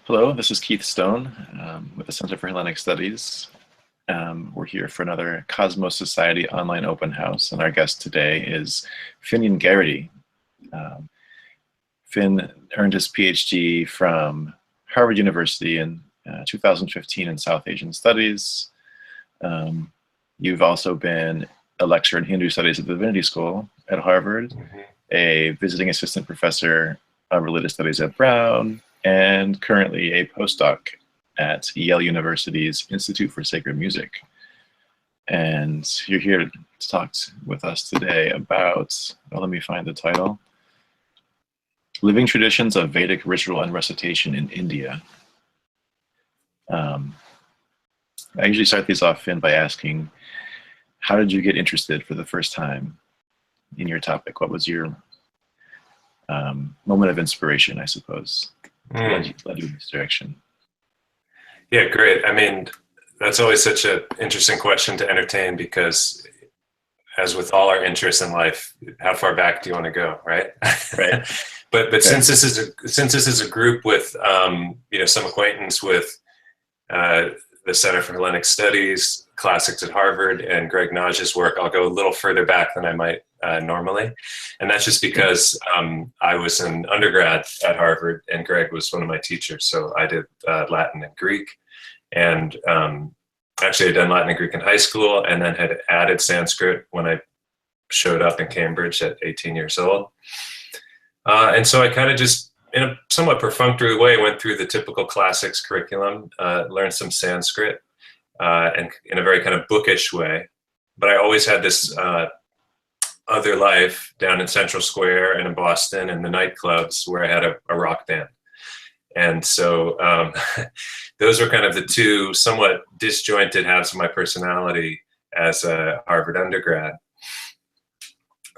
Hello, this is Keith Stone with the Center for Hellenic Studies. We're here for another Cosmos Society online open house, and our guest today is Finnian Gerety. Finn earned his PhD from Harvard University in 2015 in South Asian Studies. You've also been a lecturer in Hindu Studies at the Divinity School at Harvard, a visiting assistant professor of Religious Studies at Brown, and currently a postdoc at Yale University's Institute for Sacred Music. And you're here to talk with us today about, well, let me find the title, Living Traditions of Vedic Ritual and Recitation in India. I usually start these off, Finn, by asking, how did you get interested for the first time in your topic? What was your moment of inspiration, I suppose, led you in this direction? Yeah, great. I mean, that's always such an interesting question to entertain because, as with all our interests in life, how far back do you want to go, right? Right. But since this is a group with some acquaintance with the Center for Hellenic Studies, classics at Harvard, and Greg Naj's work, I'll go a little further back than I might normally. And that's just because I was an undergrad at Harvard and Greg was one of my teachers. So I did Latin and Greek, and actually I'd done Latin and Greek in high school and then had added Sanskrit when I showed up in Cambridge at 18 years old. And so I kind of just, in a somewhat perfunctory way, went through the typical classics curriculum, learned some Sanskrit, and in a very kind of bookish way. But I always had this other life down in Central Square and in Boston and the nightclubs where I had a rock band. And so those were kind of the two somewhat disjointed halves of my personality as a Harvard undergrad.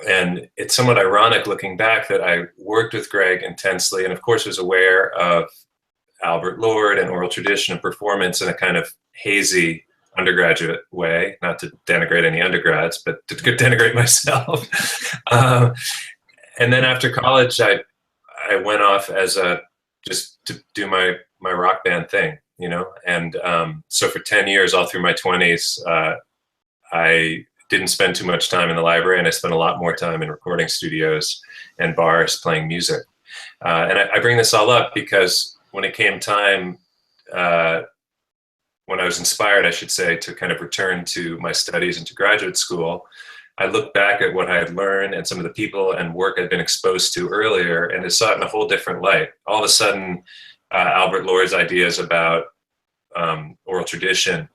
And it's somewhat ironic looking back that I worked with Greg intensely and of course was aware of Albert Lord and oral tradition and performance in a kind of hazy undergraduate way, not to denigrate any undergrads, but to denigrate myself. And then after college, I went off as just to do my rock band thing, and so for 10 years, all through my 20s, I didn't spend too much time in the library, and I spent a lot more time in recording studios and bars playing music. And I bring this all up because when it came time, when I was inspired, I should say, to kind of return to my studies and to graduate school, I looked back at what I had learned and some of the people and work I'd been exposed to earlier, and I saw it in a whole different light. All of a sudden, Albert Lord's ideas about oral tradition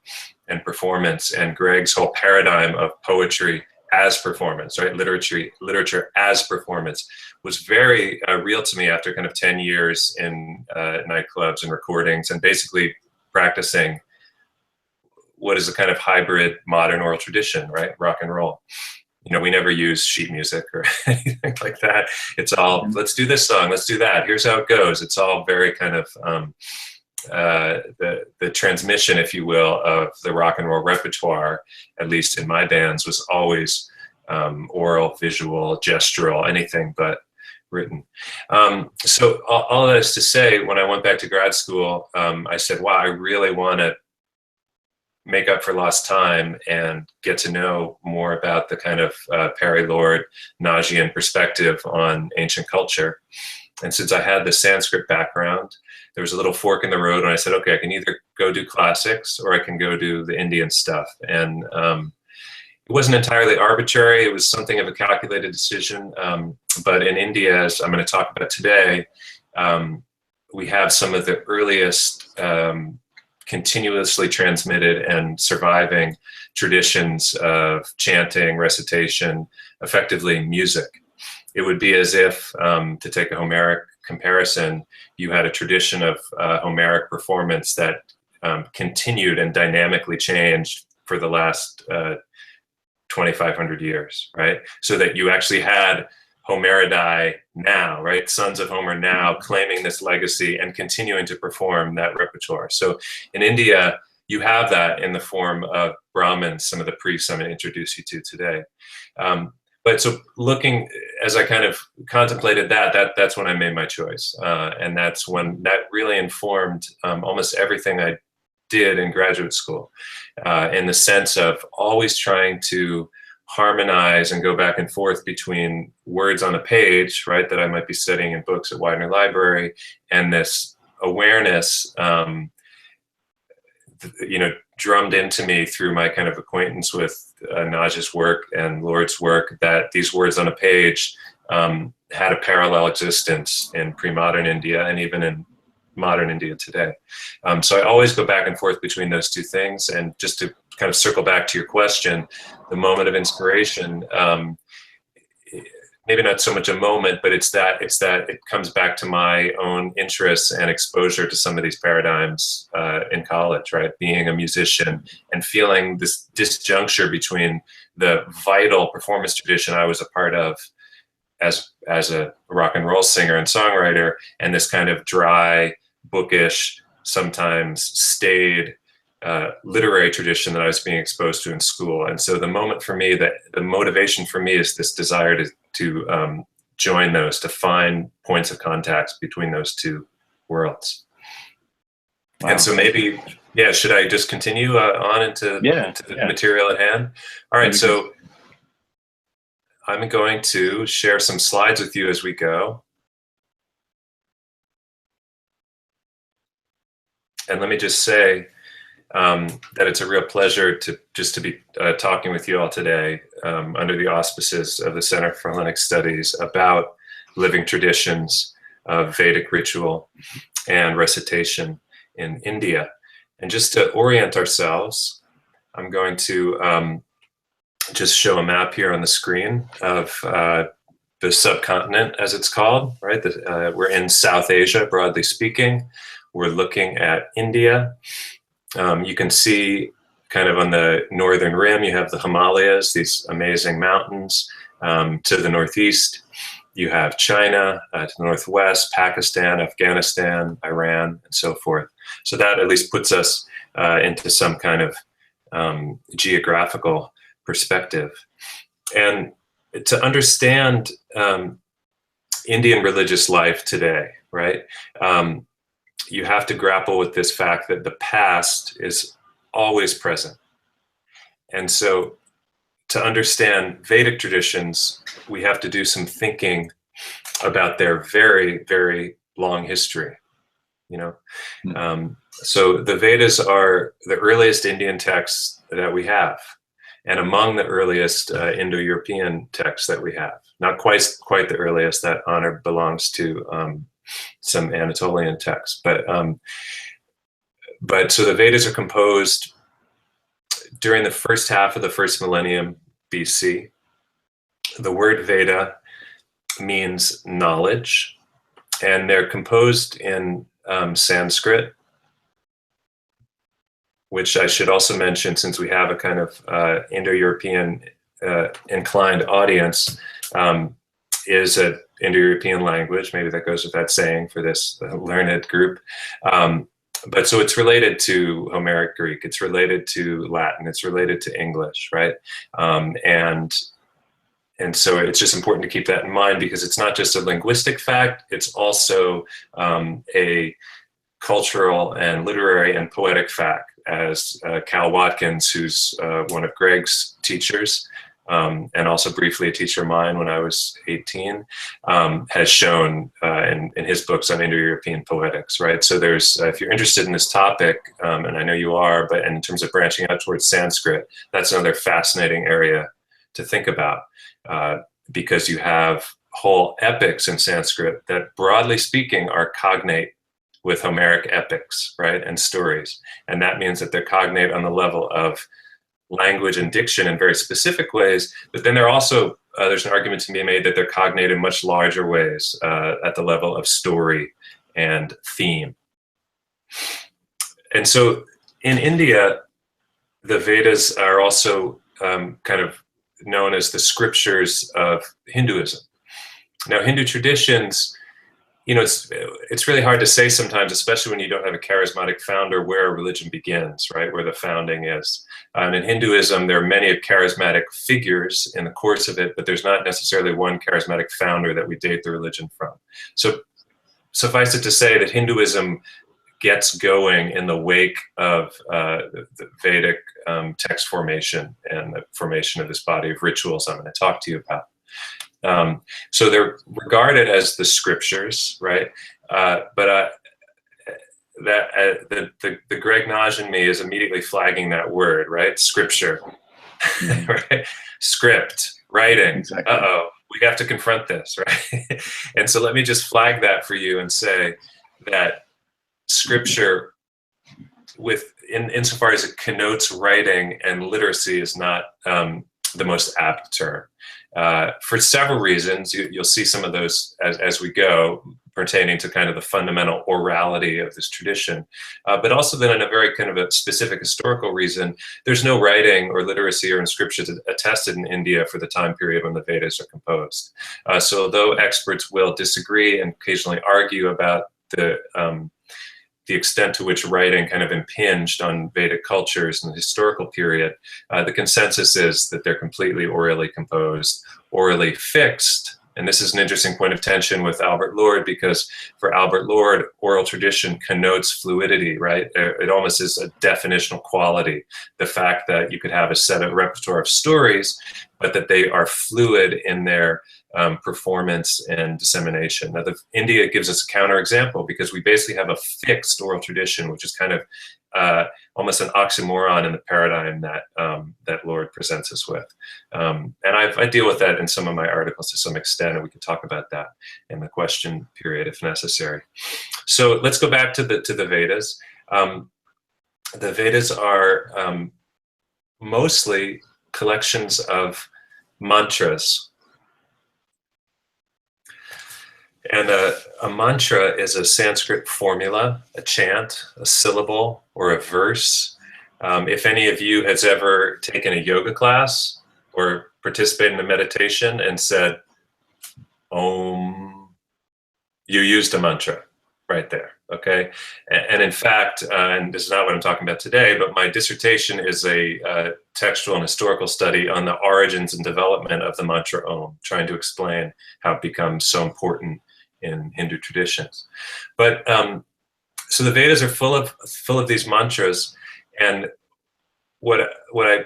and performance, and Greg's whole paradigm of poetry as performance, right? Literature as performance was very real to me after kind of 10 years in nightclubs and recordings and basically practicing what is a kind of hybrid modern oral tradition, right? Rock and roll. We never use sheet music or anything like that. It's all, let's do this song, let's do that. Here's how it goes. It's all very kind of the transmission, if you will, of the rock and roll repertoire, at least in my bands, was always oral, visual, gestural, anything but written. So all that is to say, when I went back to grad school, I said, wow, I really want to make up for lost time and get to know more about the kind of Perry Lord Najian perspective on ancient culture. And since I had the Sanskrit background, there was a little fork in the road, and I said, okay, I can either go do classics or I can go do the Indian stuff. And it wasn't entirely arbitrary. It was something of a calculated decision. But in India, as I'm going to talk about today, we have some of the earliest continuously transmitted and surviving traditions of chanting, recitation, effectively music. It would be as if, to take a Homeric comparison, you had a tradition of Homeric performance that continued and dynamically changed for the last 2,500 years, right? So that you actually had Homeridae now, right? Sons of Homer now claiming this legacy and continuing to perform that repertoire. So in India, you have that in the form of Brahmins, some of the priests I'm going to introduce you to today. but so looking, as I kind of contemplated that's when I made my choice. And that's when that really informed almost everything I did in graduate school, in the sense of always trying to harmonize and go back and forth between words on a page, right, that I might be studying in books at Widener Library, and this awareness, drummed into me through my kind of acquaintance with Naj's work and Lord's work, that these words on a page had a parallel existence in pre-modern India and even in modern India today. So I always go back and forth between those two things. And just to kind of circle back to your question, the moment of inspiration, maybe not so much a moment, but it's that it comes back to my own interests and exposure to some of these paradigms in college, right? Being a musician and feeling this disjuncture between the vital performance tradition I was a part of as a rock and roll singer and songwriter, and this kind of dry, bookish, sometimes staid literary tradition that I was being exposed to in school. And so the moment for me, that the motivation for me is this desire to join those, to find points of contact between those two worlds. Wow. And so maybe, should I just continue on into the material at hand? All right, so I'm going to share some slides with you as we go. And let me just say that it's a real pleasure to be talking with you all today under the auspices of the Center for Hellenic Studies about living traditions of Vedic ritual and recitation in India. And just to orient ourselves, I'm going to just show a map here on the screen of the subcontinent, as it's called, right? We're in South Asia, broadly speaking. We're looking at India. You can see kind of on the northern rim, you have the Himalayas, these amazing mountains. To the northeast, you have China, to the northwest, Pakistan, Afghanistan, Iran, and so forth. So that at least puts us into some kind of geographical perspective. And to understand Indian religious life today, right? You have to grapple with this fact that the past is always present. And so to understand Vedic traditions, we have to do some thinking about their very, very long history, So the Vedas are the earliest Indian texts that we have, and among the earliest Indo-European texts that we have. Not quite the earliest, that honor belongs to some Anatolian texts, but so the Vedas are composed during the first half of the first millennium BC. The word Veda means knowledge, and they're composed in Sanskrit, which I should also mention, since we have a kind of Indo-European inclined audience, is an Indo-European language. Maybe that goes without saying for this learned group. But so it's related to Homeric Greek, it's related to Latin, it's related to English, right? And so it's just important to keep that in mind, because it's not just a linguistic fact, it's also a cultural and literary and poetic fact, as Cal Watkins, who's one of Greg's teachers, and also briefly a teacher of mine when I was 18, has shown in his books on Indo-European poetics, right? So there's, if you're interested in this topic, and I know you are, but in terms of branching out towards Sanskrit, that's another fascinating area to think about, because you have whole epics in Sanskrit that, broadly speaking, are cognate with Homeric epics, right, and stories. And that means that they're cognate on the level of language and diction in very specific ways, but then they're also, there's an argument to be made that they're cognate in much larger ways at the level of story and theme. And so in India, the Vedas are also kind of known as the scriptures of Hinduism. Now, Hindu traditions you know, it's really hard to say sometimes, especially when you don't have a charismatic founder, where a religion begins, right? Where the founding is. And in Hinduism, there are many charismatic figures in the course of it, but there's not necessarily one charismatic founder that we date the religion from. So suffice it to say that Hinduism gets going in the wake of the Vedic text formation and the formation of this body of rituals I'm going to talk to you about. So they're regarded as the scriptures, right? But the Greg Naj in me is immediately flagging that word, right? Scripture, right? Script, writing. Exactly. Uh-oh, we have to confront this, right? And so let me just flag that for you and say that scripture, insofar as it connotes writing and literacy, is not the most apt term. For several reasons. You'll see some of those as we go, pertaining to kind of the fundamental orality of this tradition, but also then in a very kind of a specific historical reason, there's no writing or literacy or inscriptions attested in India for the time period when the Vedas are composed. So although experts will disagree and occasionally argue about the extent to which writing kind of impinged on Vedic cultures in the historical period, the consensus is that they're completely orally composed, orally fixed. And this is an interesting point of tension with Albert Lord, because for Albert Lord, oral tradition connotes fluidity, right? It almost is a definitional quality. The fact that you could have a set of repertoire of stories, but that they are fluid in their performance and dissemination. Now, India gives us a counterexample, because we basically have a fixed oral tradition, which is kind of almost an oxymoron in the paradigm that that Lord presents us with. And I deal with that in some of my articles to some extent, and we can talk about that in the question period if necessary. So let's go back to the Vedas. The Vedas are mostly collections of mantras. And a mantra is a Sanskrit formula, a chant, a syllable, or a verse. If any of you has ever taken a yoga class or participated in a meditation and said, Om, you used a mantra right there, okay? And in fact, and this is not what I'm talking about today, but my dissertation is a textual and historical study on the origins and development of the mantra Om, trying to explain how it becomes so important in Hindu traditions. But so the Vedas are full of these mantras, and what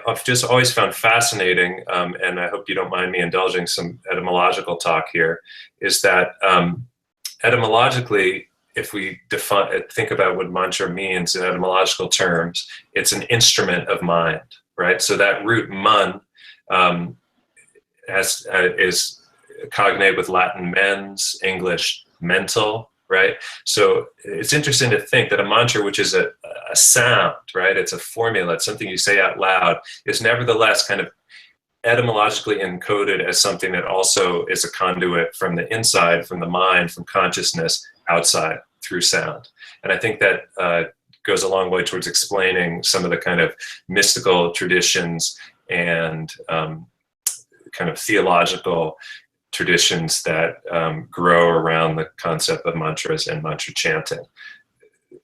I've just always found fascinating, and I hope you don't mind me indulging some etymological talk here, is that etymologically, if we think about what mantra means in etymological terms, it's an instrument of mind, right? So that root man is cognate with Latin mens, English mental, right? So it's interesting to think that a mantra, which is a sound, right? It's a formula, it's something you say out loud, is nevertheless kind of etymologically encoded as something that also is a conduit from the inside, from the mind, from consciousness outside through sound. And I think that goes a long way towards explaining some of the kind of mystical traditions and kind of theological traditions that grow around the concept of mantras and mantra chanting.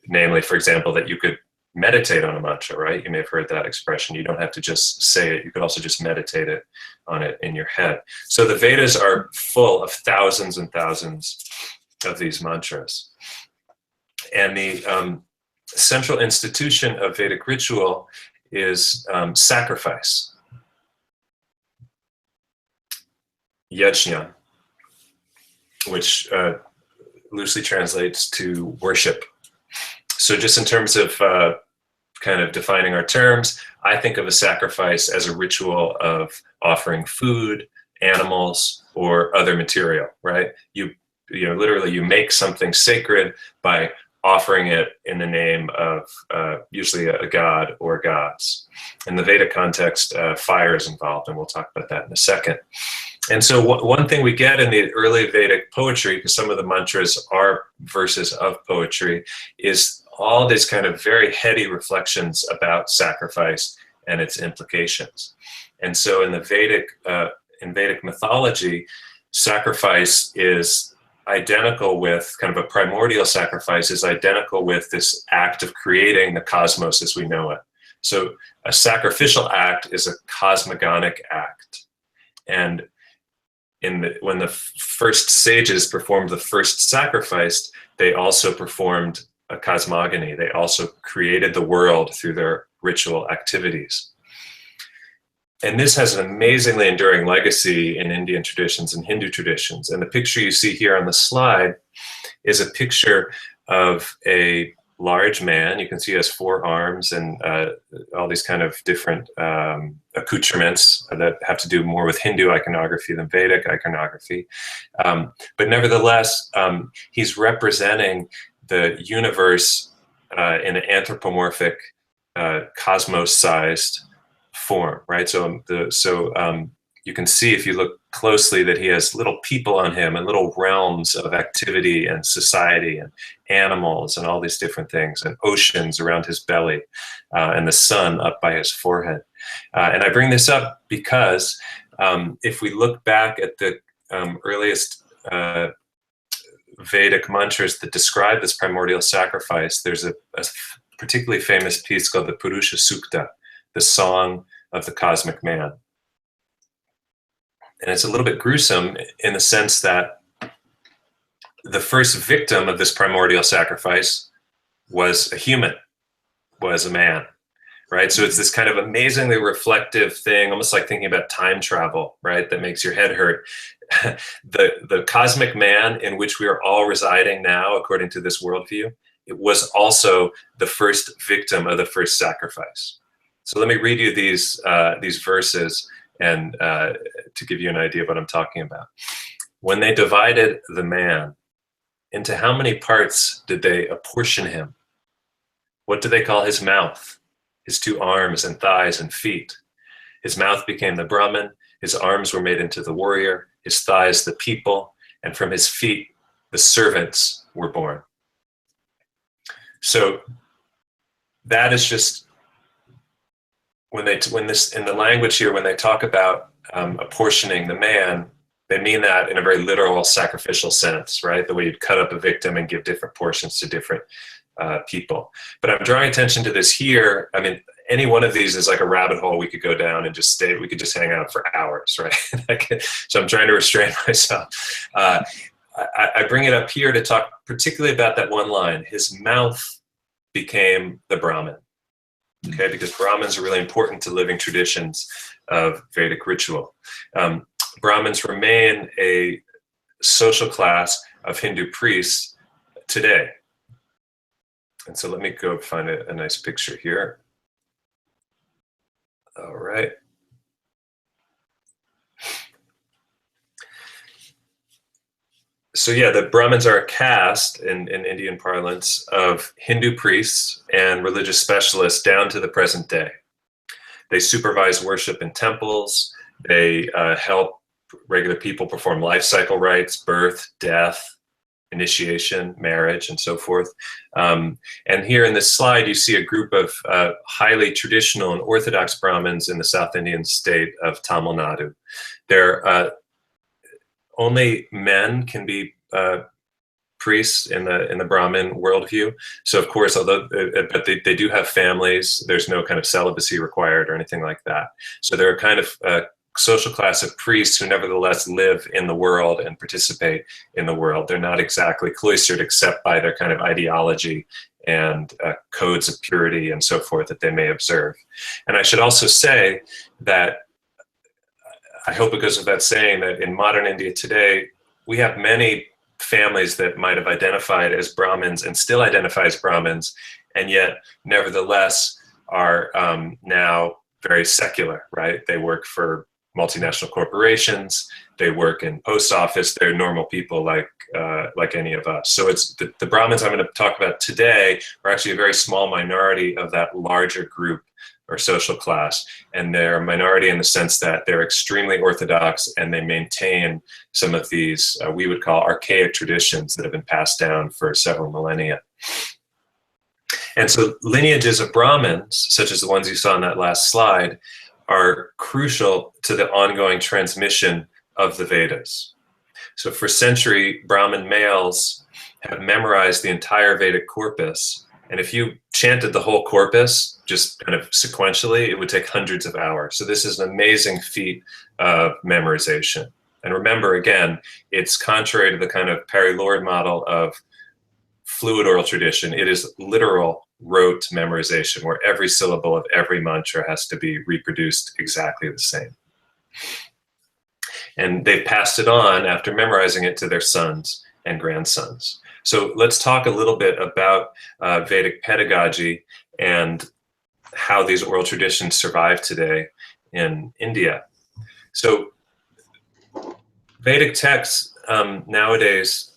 Namely, for example, that you could meditate on a mantra, right? You may have heard that expression. You don't have to just say it. You could also just meditate on it in your head. So the Vedas are full of thousands and thousands of these mantras. And the central institution of Vedic ritual is sacrifice. Yajna, which loosely translates to worship. So just in terms of kind of defining our terms, I think of a sacrifice as a ritual of offering food, animals, or other material, right? You know, literally you make something sacred by offering it in the name of usually a god or gods. In the Vedic context, fire is involved, and we'll talk about that in a second. And so one thing we get in the early Vedic poetry, because some of the mantras are verses of poetry, is all these kind of very heady reflections about sacrifice and its implications. And so in the Vedic mythology, sacrifice is identical with kind of a primordial sacrifice, is identical with this act of creating the cosmos as we know it. So a sacrificial act is a cosmogonic act. And when the first sages performed the first sacrifice, they also performed a cosmogony. They also created the world through their ritual activities. And this has an amazingly enduring legacy in Indian traditions and Hindu traditions. And the picture you see here on the slide is a picture of a large man. You can see he has 4 arms and all these kind of different accoutrements that have to do more with Hindu iconography than Vedic iconography. But nevertheless, he's representing the universe in an anthropomorphic, cosmos-sized form, right? So you can see, if you look closely, that he has little people on him and little realms of activity and society and animals and all these different things, and oceans around his belly, and the sun up by his forehead. And I bring this up because if we look back at the earliest Vedic mantras that describe this primordial sacrifice, there's a particularly famous piece called the Purusha Sukta, the Song of the Cosmic Man. And it's a little bit gruesome in the sense that the first victim of this primordial sacrifice was a human, was a man, right? So it's this kind of amazingly reflective thing, almost like thinking about time travel, right? That makes your head hurt. The cosmic man in which we are all residing now, according to this worldview, it was also the first victim of the first sacrifice. So let me read you these verses and to give you an idea of what I'm talking about. When they divided the man, into how many parts did they apportion him? What do they call his mouth, his 2 arms and thighs and feet? His mouth became the Brahman, his arms were made into the warrior, his thighs the people, and from his feet the servants were born. So that is just, when this in the language here, when they talk about apportioning the man, they mean that in a very literal sacrificial sense, right? The way you'd cut up a victim and give different portions to different people. But I'm drawing attention to this here. I mean, any one of these is like a rabbit hole we could go down and just stay. We could just hang out for hours, right? So I'm trying to restrain myself. I bring it up here to talk particularly about that one line. His mouth became the Brahman. Okay, because Brahmins are really important to living traditions of Vedic ritual. Brahmins remain a social class of Hindu priests today. And so let me go find a nice picture here. All right. So yeah, the Brahmins are a caste in Indian parlance of Hindu priests and religious specialists down to the present day. They supervise worship in temples. They help regular people perform life cycle rites, birth, death, initiation, marriage, and so forth. And here in this slide, you see a group of highly traditional and orthodox Brahmins in the South Indian state of Tamil Nadu. They're only men can be priests in the Brahmin worldview. So of course, although but they do have families, there's no kind of celibacy required or anything like that. So they're a kind of social class of priests who nevertheless live in the world and participate in the world. They're not exactly cloistered except by their kind of ideology and codes of purity and so forth that they may observe. And I should also say that I hope it goes without saying that in modern India today, we have many families that might have identified as Brahmins and still identify as Brahmins, and yet nevertheless are now very secular, right? They work for multinational corporations, they work in post office, they're normal people like any of us. So it's the Brahmins I'm going to talk about today are actually a very small minority of that larger group or social class, and they're a minority in the sense that they're extremely orthodox and they maintain some of these we would call archaic traditions that have been passed down for several millennia. And so lineages of Brahmins, such as the ones you saw in that last slide, are crucial to the ongoing transmission of the Vedas. So for century, Brahmin males have memorized the entire Vedic corpus. And if you chanted the whole corpus, just kind of sequentially, it would take hundreds of hours. So this is an amazing feat of memorization. And remember, again, it's contrary to the kind of Perry Lord model of fluid oral tradition. It is literal rote memorization, where every syllable of every mantra has to be reproduced exactly the same. And they've passed it on after memorizing it to their sons and grandsons. So let's talk a little bit about Vedic pedagogy and how these oral traditions survive today in India. So Vedic texts nowadays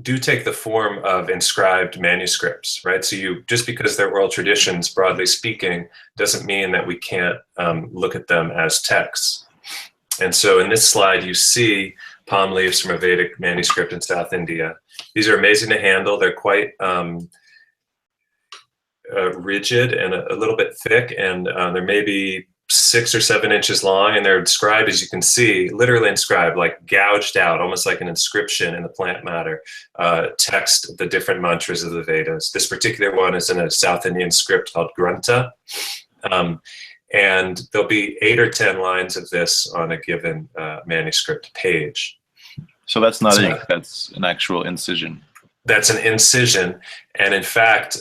do take the form of inscribed manuscripts, right? So just because they're oral traditions, broadly speaking, doesn't mean that we can't look at them as texts. And so in this slide, you see palm leaves from a Vedic manuscript in South India. These are amazing to handle. They're quite rigid and a little bit thick, and they're maybe 6 or 7 inches long, and they're inscribed, as you can see, literally inscribed, like gouged out, almost like an inscription in the plant matter, text the different mantras of the Vedas. This particular one is in a South Indian script called Granta. And there'll be 8 or 10 lines of this on a given manuscript page. So that's not ink, that's an actual incision. That's an incision. And in fact,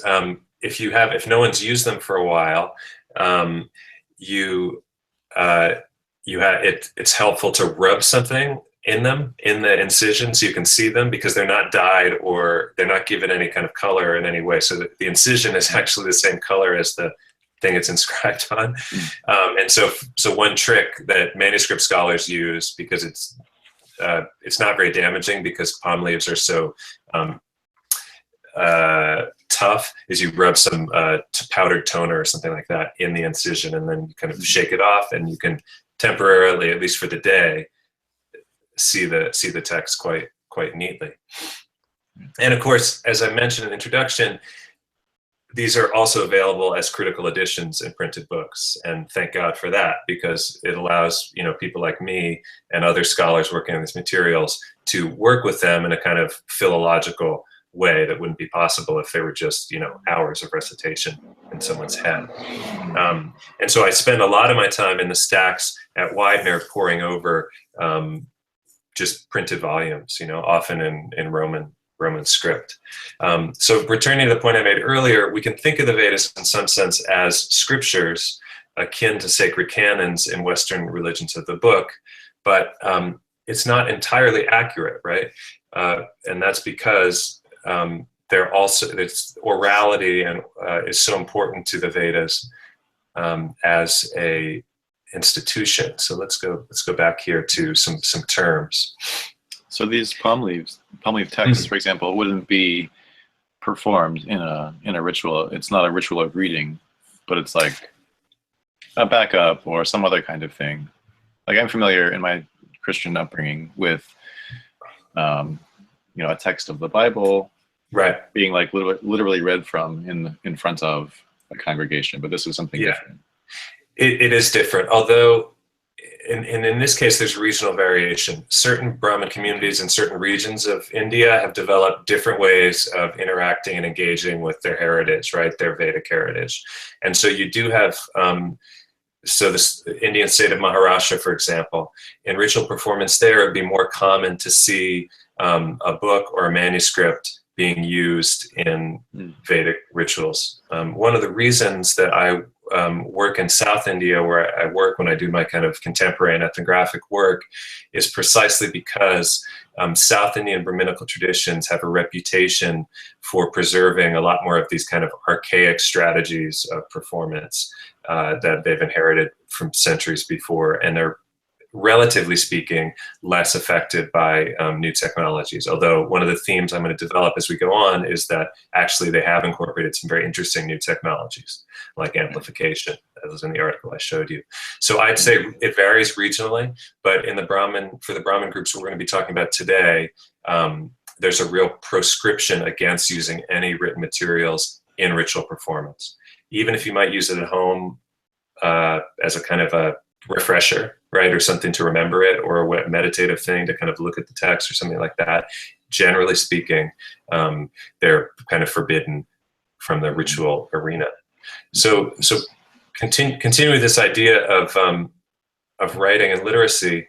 if no one's used them for a while, it's helpful to rub something in the incision so you can see them, because they're not dyed or they're not given any kind of color in any way. So the incision is actually the same color as the thing it's inscribed on. And so one trick that manuscript scholars use, because it's not very damaging because palm leaves are so tough, is you rub some powdered toner or something like that in the incision, and then you kind of shake it off, and you can temporarily, at least for the day, see the text quite neatly. And of course, as I mentioned in the introduction, these are also available as critical editions in printed books, and thank God for that, because it allows people like me and other scholars working on these materials to work with them in a kind of philological way that wouldn't be possible if they were just hours of recitation in someone's head. And so I spend a lot of my time in the stacks at Widener poring over just printed volumes, often in Roman script. So returning to the point I made earlier, we can think of the Vedas in some sense as scriptures akin to sacred canons in Western religions of the book, but it's not entirely accurate, right? And that's because it's orality and is so important to the Vedas as a institution. So let's go back here to some terms. So these palm leaf texts, for example, wouldn't be performed in a ritual. It's not a ritual of reading, but it's like a backup or some other kind of thing. Like, I'm familiar in my Christian upbringing with, a text of the Bible, right, being like literally read from in front of a congregation. But this is something different. It is different, although. In this case, there's regional variation. Certain Brahmin communities in certain regions of India have developed different ways of interacting and engaging with their heritage, right? Their Vedic heritage. And so you do have, so this Indian state of Maharashtra, for example, in ritual performance there, it would be more common to see a book or a manuscript being used in Vedic rituals. One of the reasons that I work in South India, where I work when I do my kind of contemporary and ethnographic work, is precisely because South Indian Brahminical traditions have a reputation for preserving a lot more of these kind of archaic strategies of performance that they've inherited from centuries before, and they're, relatively speaking, less affected by new technologies. Although one of the themes I'm going to develop as we go on is that actually they have incorporated some very interesting new technologies, like amplification, as was in the article I showed you. So I'd say it varies regionally, but for the Brahmin groups we're going to be talking about today, there's a real proscription against using any written materials in ritual performance. Even if you might use it at home as a kind of a refresher, right? Or something to remember it, or a meditative thing to kind of look at the text or something like that. Generally speaking, they're kind of forbidden from the ritual arena. So continue with this idea of writing and literacy.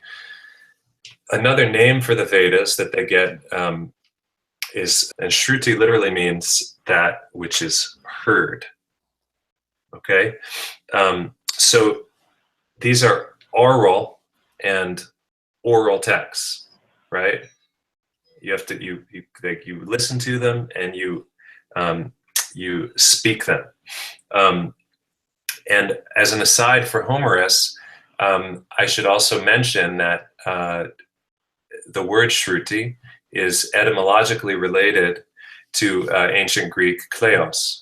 Another name for the Vedas that they get is, and Shruti literally means that which is heard. Okay, so these are oral and oral texts, right? You have to you listen to them and you speak them. And as an aside for Homerus, I should also mention that the word Shruti is etymologically related to ancient Greek kleos.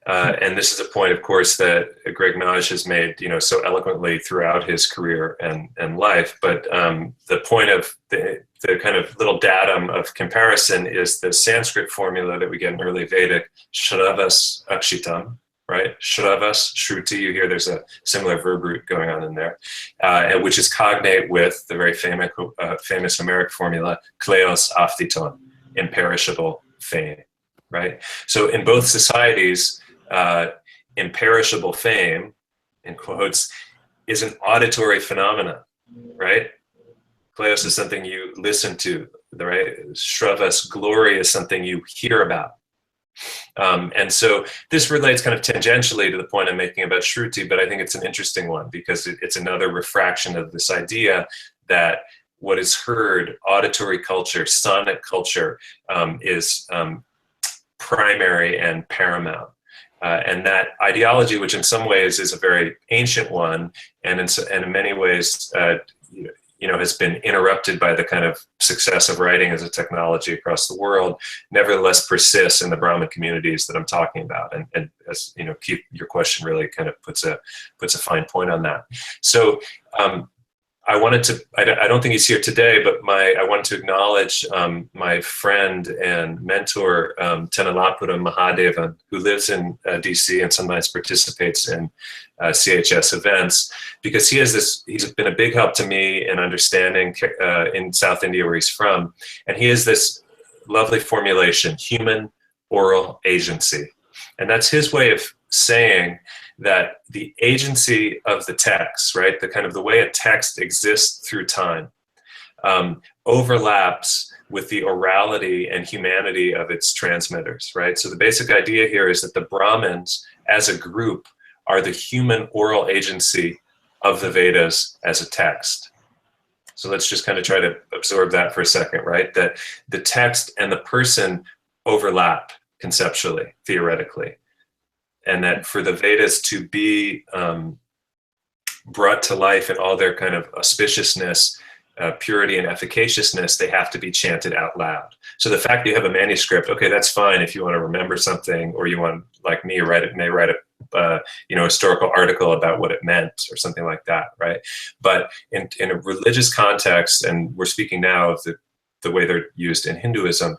And this is a point, of course, that Greg Naj has made, so eloquently throughout his career and life. But the point of the kind of little datum of comparison is the Sanskrit formula that we get in early Vedic, Shravas Akshitam, right? Shravas, Shruti, you hear there's a similar verb root going on in there, and which is cognate with the very famous Homeric formula, Kleos Aphthiton, imperishable fame, right? So in both societies, imperishable fame, in quotes, is an auditory phenomenon, right? Kleos is something you listen to, right? Shravas, glory, is something you hear about. And so this relates kind of tangentially to the point I'm making about Shruti, but I think it's an interesting one because it's another refraction of this idea that what is heard, auditory culture, sonic culture, is primary and paramount. And that ideology, which in some ways is a very ancient one, and in many ways, has been interrupted by the kind of success of writing as a technology across the world, nevertheless persists in the Brahmin communities that I'm talking about. And as Keith, your question really kind of puts a fine point on that. So I wanted to, I don't think he's here today, but I wanted to acknowledge my friend and mentor, Tenalapura Mahadevan, who lives in DC and sometimes participates in CHS events, because he's been a big help to me in understanding in South India where he's from. And he has this lovely formulation, human oral agency. And that's his way of saying that the agency of the text, right, the kind of the way a text exists through time, overlaps with the orality and humanity of its transmitters, right? So the basic idea here is that the Brahmins as a group are the human oral agency of the Vedas as a text. So let's just kind of try to absorb that for a second, right? That the text and the person overlap conceptually, theoretically. And that for the Vedas to be brought to life in all their kind of auspiciousness, purity and efficaciousness, they have to be chanted out loud. So the fact that you have a manuscript, okay, that's fine if you want to remember something, or you want, like me, write a historical article about what it meant or something like that, right? But in a religious context, and we're speaking now of the way they're used in Hinduism,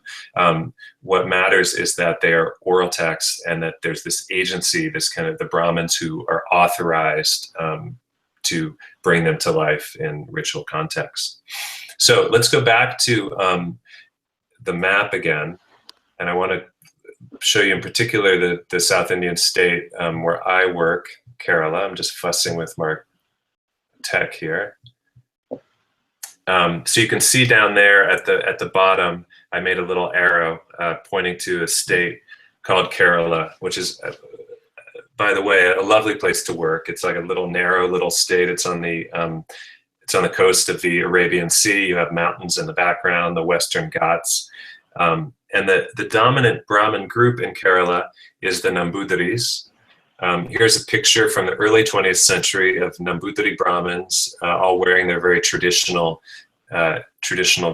what matters is that they are oral texts and that there's this agency, this kind of the Brahmins who are authorized to bring them to life in ritual context. So let's go back to the map again. And I want to show you in particular the South Indian state where I work, Kerala. I'm just fussing with Mark Tech here. So you can see down there at the bottom, I made a little arrow pointing to a state called Kerala, which is, by the way, a lovely place to work. It's like a little narrow little state. It's on the coast of the Arabian Sea. You have mountains in the background, the Western Ghats, and the dominant Brahmin group in Kerala is the Nambudhiris. Here's a picture from the early 20th century of Nambudhiri Brahmins, all wearing their very traditional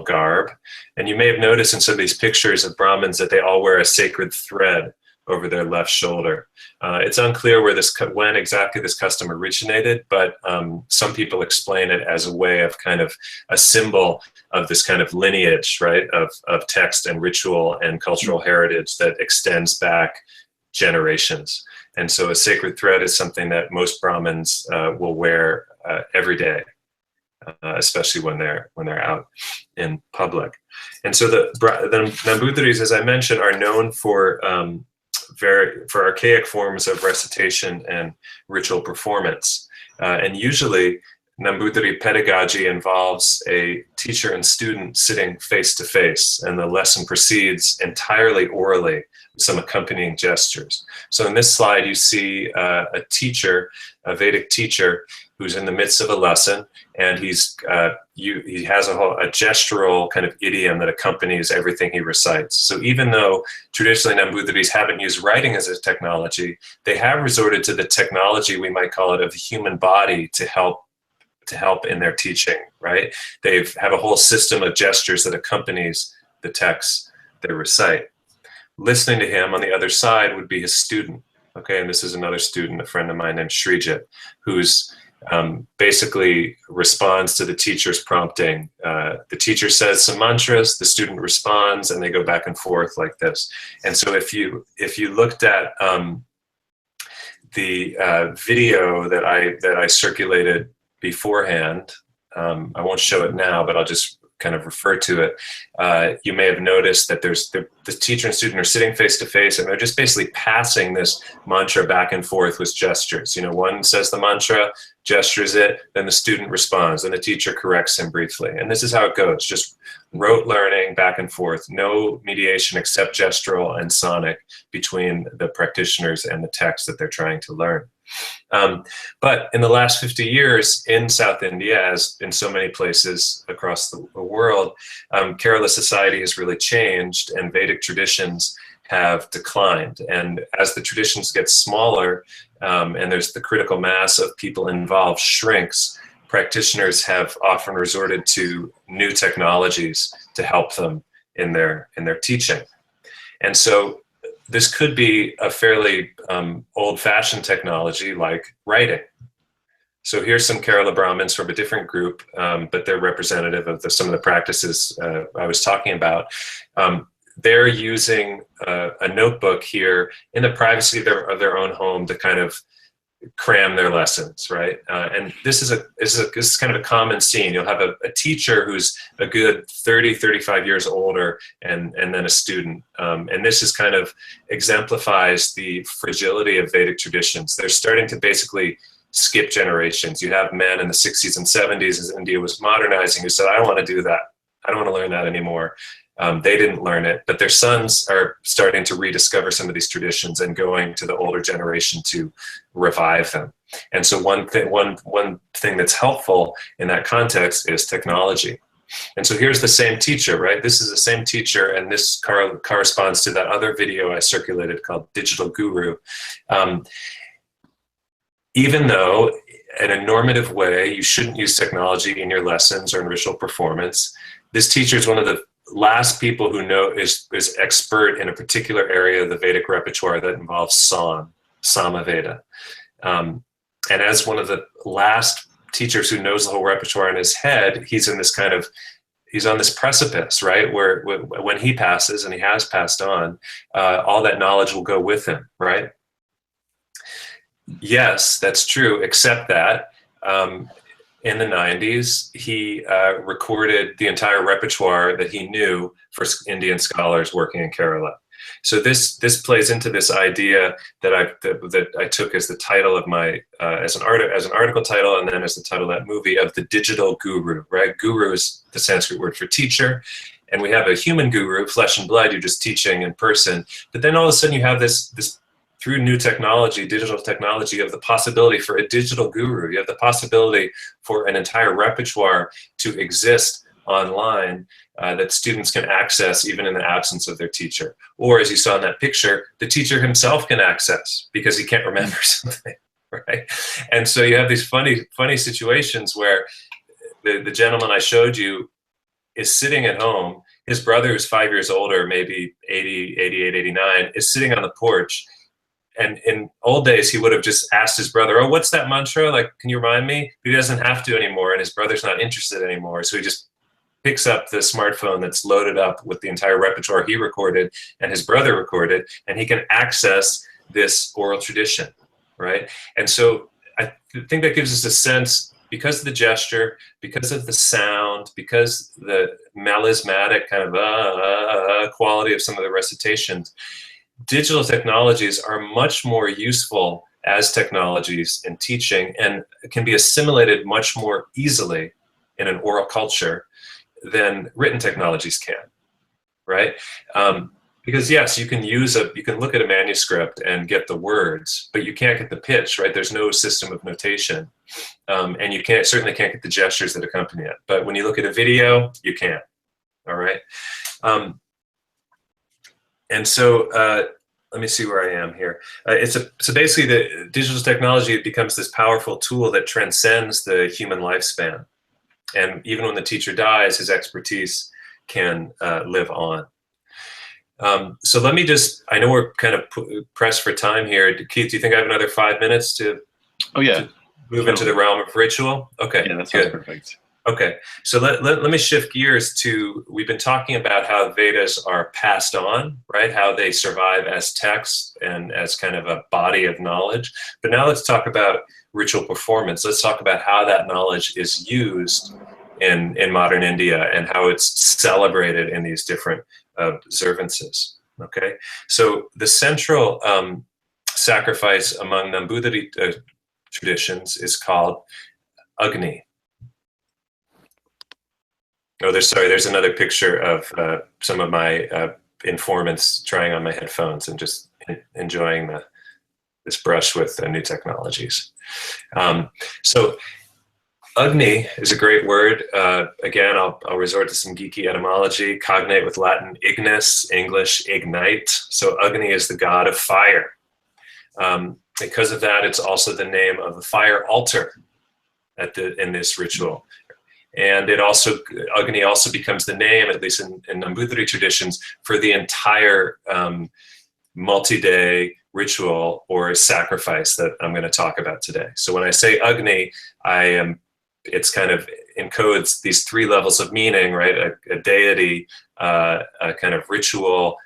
garb. And you may have noticed in some of these pictures of Brahmins that they all wear a sacred thread over their left shoulder. It's unclear when exactly this custom originated, but some people explain it as a way of kind of a symbol of this kind of lineage, right, of text and ritual and cultural heritage that extends back generations. And so a sacred thread is something that most Brahmins will wear every day, especially when they're out in public. And so the Nambudhiris, as I mentioned, are known for archaic forms of recitation and ritual performance. And usually Nambudhiri pedagogy involves a teacher and student sitting face to face, and the lesson proceeds entirely orally with some accompanying gestures. So in this slide, you see a teacher, a Vedic teacher, who's in the midst of a lesson, and he has a gestural kind of idiom that accompanies everything he recites. So even though traditionally Nambudhiris haven't used writing as a technology, they have resorted to the technology, we might call it, of the human body to help in their teaching, right? They have a whole system of gestures that accompanies the text they recite. Listening to him on the other side would be his student, okay? And this is another student, a friend of mine named Srijit, who's basically responds to the teacher's prompting. The teacher says some mantras, the student responds, and they go back and forth like this. And so if you looked at the video that I circulated beforehand, I won't show it now, but I'll just kind of refer to it. You may have noticed that the teacher and student are sitting face to face, and they're just basically passing this mantra back and forth with gestures. You know, one says the mantra, gestures it, then the student responds, and the teacher corrects him briefly. And this is how it goes, just rote learning back and forth, no mediation except gestural and sonic between the practitioners and the text that they're trying to learn. But in the last 50 years in South India, as in so many places across the world, Kerala society has really changed, and Vedic traditions have declined. And as the traditions get smaller, and there's the critical mass of people involved shrinks, practitioners have often resorted to new technologies to help them in their teaching. And so this could be a fairly old-fashioned technology like writing. So here's some Kerala Brahmins from a different group, but they're representative of some of the practices I was talking about. They're using a notebook here in the privacy of their own home to kind of cram their lessons, right? And this is kind of a common scene. You'll have a teacher who's a good 30, 35 years older, and then a student. And this is kind of exemplifies the fragility of Vedic traditions. They're starting to basically skip generations. You have men in the 60s and 70s as India was modernizing who said, I don't want to do that. I don't want to learn that anymore. They didn't learn it, but their sons are starting to rediscover some of these traditions and going to the older generation to revive them. And so one thing that's helpful in that context is technology. And so here's the same teacher, right? This is the same teacher, and this corresponds to that other video I circulated called Digital Guru. Even though in a normative way, you shouldn't use technology in your lessons or in ritual performance, this teacher is one of the last people who know is expert in a particular area of the Vedic repertoire that involves song, Samaveda. And as one of the last teachers who knows the whole repertoire in his head, he's on this precipice, right? Where when he passes, and he has passed on, all that knowledge will go with him, right? Yes, that's true, except that in the 90s, he recorded the entire repertoire that he knew for Indian scholars working in Kerala. So this plays into this idea that I took as the title of my as an article title, and then as the title of that movie, of the digital guru. Right, guru is the Sanskrit word for teacher, and we have a human guru, flesh and blood. You're just teaching in person, but then all of a sudden you have this through new technology, digital technology, of the possibility for a digital guru. You have the possibility for an entire repertoire to exist online that students can access even in the absence of their teacher. Or as you saw in that picture, the teacher himself can access because he can't remember something, right? And so you have these funny situations where the gentleman I showed you is sitting at home. His brother, who's 5 years older, maybe 80, 88, 89, is sitting on the porch. And in old days, he would have just asked his brother, oh, what's that mantra? Like, can you remind me? But he doesn't have to anymore, and his brother's not interested anymore. So he just picks up the smartphone that's loaded up with the entire repertoire he recorded and his brother recorded, and he can access this oral tradition, right? And so I think that gives us a sense, because of the gesture, because of the sound, because the melismatic kind of quality of some of the recitations, digital technologies are much more useful as technologies in teaching and can be assimilated much more easily in an oral culture than written technologies can, right? Because yes, you can look at a manuscript and get the words, but you can't get the pitch, right? There's no system of notation, and you certainly can't get the gestures that accompany it. But when you look at a video, you can. All right. And so let me see where I am here. So basically, the digital technology becomes this powerful tool that transcends the human lifespan, and even when the teacher dies, his expertise can live on. So let me I know we're kind of pressed for time here. Keith, do you think I have another 5 minutes to, to move into the realm of ritual? Okay, yeah, that sounds perfect. Okay, so let me shift gears to, we've been talking about how Vedas are passed on, right? How they survive as texts and as kind of a body of knowledge. But now let's talk about ritual performance. Let's talk about how that knowledge is used in modern India and how it's celebrated in these different observances. Okay, so the central sacrifice among Nambudiri traditions is called Agni. Oh, there's another picture of some of my informants trying on my headphones and just enjoying this brush with new technologies. So Agni is a great word. Again, I'll resort to some geeky etymology. Cognate with Latin ignis, English ignite. So Agni is the god of fire. Because of that, it's also the name of the fire altar in this ritual. And Agni also becomes the name, at least in Nambudiri traditions, for the entire multi-day ritual or sacrifice that I'm going to talk about today. So when I say Agni, it's kind of encodes these three levels of meaning, right? A deity, a kind of ritual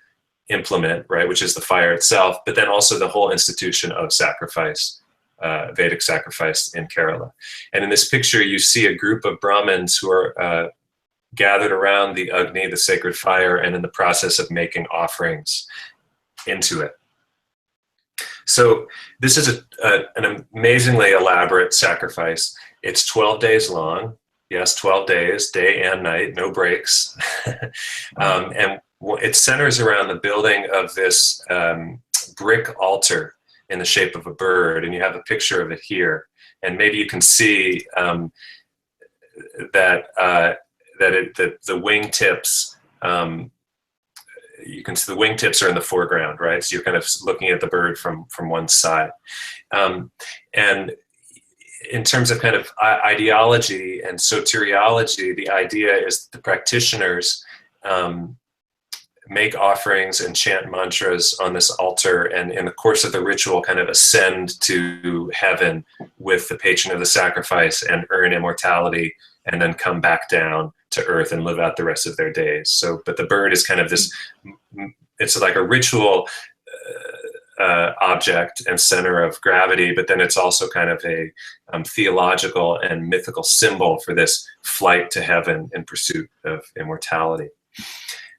implement, right, which is the fire itself, but then also the whole institution of sacrifice. Vedic sacrifice in Kerala. And in this picture, you see a group of Brahmins who are gathered around the Agni, the sacred fire, and in the process of making offerings into it. So this is an amazingly elaborate sacrifice. It's 12 days long. Yes, 12 days, day and night, no breaks. And it centers around the building of this brick altar in the shape of a bird, and you have a picture of it here. And maybe you can see that the wingtips. You can see the wingtips are in the foreground, right? So you're kind of looking at the bird from one side. And in terms of kind of ideology and soteriology, the idea is the practitioners make offerings and chant mantras on this altar, and in the course of the ritual kind of ascend to heaven with the patron of the sacrifice and earn immortality, and then come back down to earth and live out the rest of their days. So, but the bird is kind of this, it's like a ritual object and center of gravity, but then it's also kind of a theological and mythical symbol for this flight to heaven in pursuit of immortality.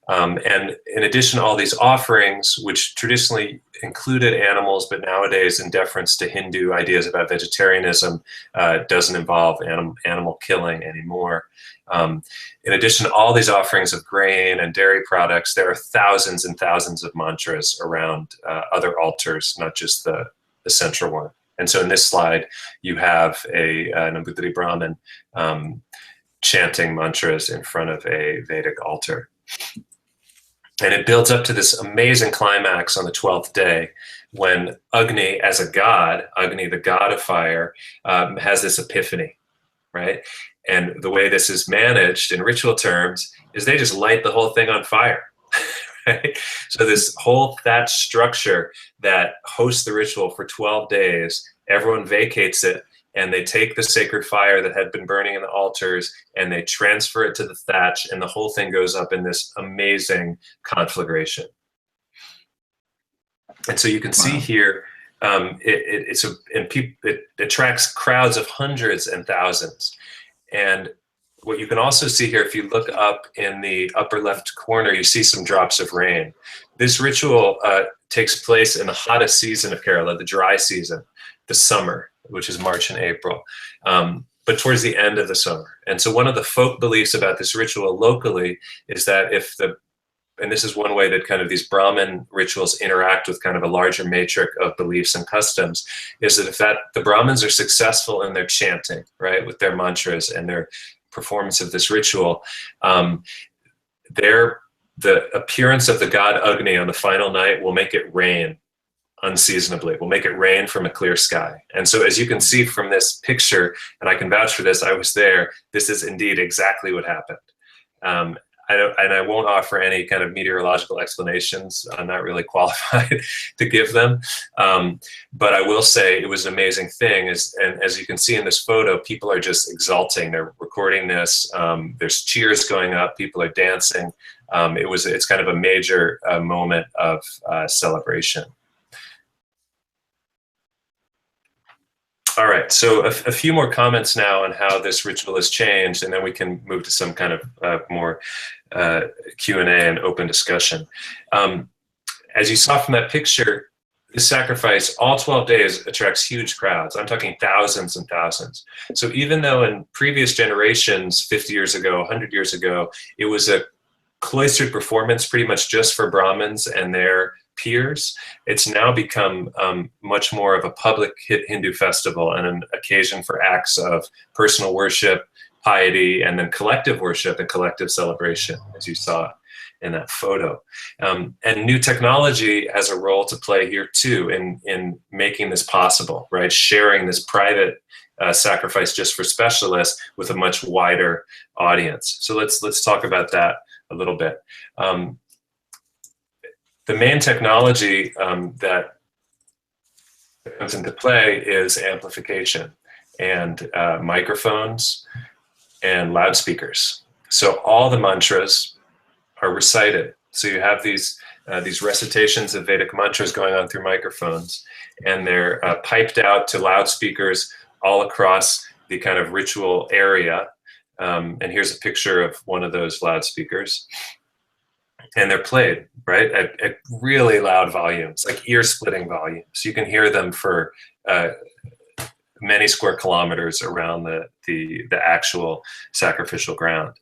And in addition to all these offerings, which traditionally included animals, but nowadays, in deference to Hindu ideas about vegetarianism, doesn't involve animal killing anymore. In addition to all these offerings of grain and dairy products, there are thousands and thousands of mantras around other altars, not just the central one. And so in this slide, you have an Nambudiri Brahmin chanting mantras in front of a Vedic altar. And it builds up to this amazing climax on the 12th day when Agni, as a god, Agni, the god of fire, has this epiphany, right? And the way this is managed in ritual terms is they just light the whole thing on fire, right? So this whole thatched structure that hosts the ritual for 12 days, everyone vacates it, and they take the sacred fire that had been burning in the altars and they transfer it to the thatch, and the whole thing goes up in this amazing conflagration. And so you can see here, it attracts crowds of hundreds and thousands. And what you can also see here, if you look up in the upper left corner, you see some drops of rain. This ritual takes place in the hottest season of Kerala, the dry season, the summer, which is March and April, but towards the end of the summer. And so one of the folk beliefs about this ritual locally is that and this is one way that kind of these Brahmin rituals interact with kind of a larger matrix of beliefs and customs, is that if the Brahmins are successful in their chanting, right, with their mantras and their performance of this ritual, the appearance of the god Agni on the final night will make it rain unseasonably, will make it rain from a clear sky. And so as you can see from this picture, and I can vouch for this, I was there, this is indeed exactly what happened. I won't offer any kind of meteorological explanations. I'm not really qualified to give them. But I will say it was an amazing thing. And as you can see in this photo, people are just exulting. They're recording this. There's cheers going up. People are dancing. It's kind of a major moment of celebration. All right, so a few more comments now on how this ritual has changed, and then we can move to some kind of more Q&A and open discussion. As you saw from that picture, this sacrifice, all 12 days, attracts huge crowds. I'm talking thousands and thousands. So even though in previous generations, 50 years ago, 100 years ago, it was a cloistered performance pretty much just for Brahmins and their peers, it's now become much more of a public Hindu festival and an occasion for acts of personal worship, piety, and then collective worship and collective celebration, as you saw in that photo. And new technology has a role to play here too in making this possible, right? Sharing this private sacrifice just for specialists with a much wider audience. So let's talk about that a little bit. The main technology that comes into play is amplification and microphones and loudspeakers. So all the mantras are recited. So you have these recitations of Vedic mantras going on through microphones, and they're piped out to loudspeakers all across the kind of ritual area. And here's a picture of one of those loudspeakers. And they're played, right, at really loud volumes, like ear-splitting volumes. You can hear them for many square kilometers around the actual sacrificial ground.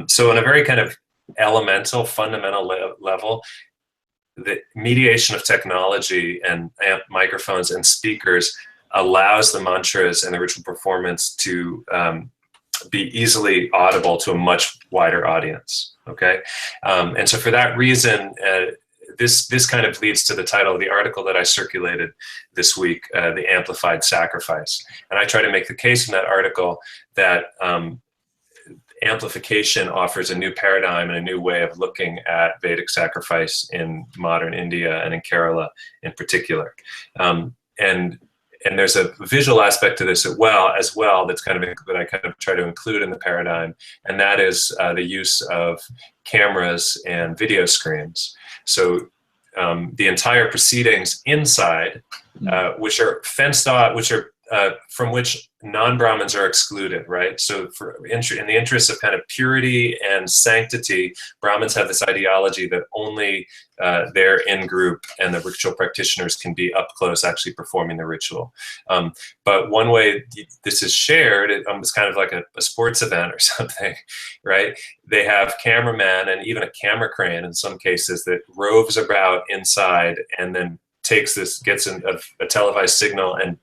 So on a very kind of elemental, fundamental level, the mediation of technology and microphones and speakers allows the mantras and the ritual performance to be easily audible to a much wider audience. Okay, and so for that reason, this kind of leads to the title of the article that I circulated this week, The Amplified Sacrifice. And I try to make the case in that article that amplification offers a new paradigm and a new way of looking at Vedic sacrifice in modern India and in Kerala in particular. And there's a visual aspect to this as well that's kind of that I kind of try to include in the paradigm, and that is the use of cameras and video screens. So the entire proceedings inside, which are fenced off, from which non-Brahmins are excluded, right? So in the interest of kind of purity and sanctity, Brahmins have this ideology that only their in-group and the ritual practitioners can be up close actually performing the ritual. But one way this is shared, it's kind of like a sports event or something, right? They have cameraman and even a camera crane in some cases that roves about inside and then gets a televised signal and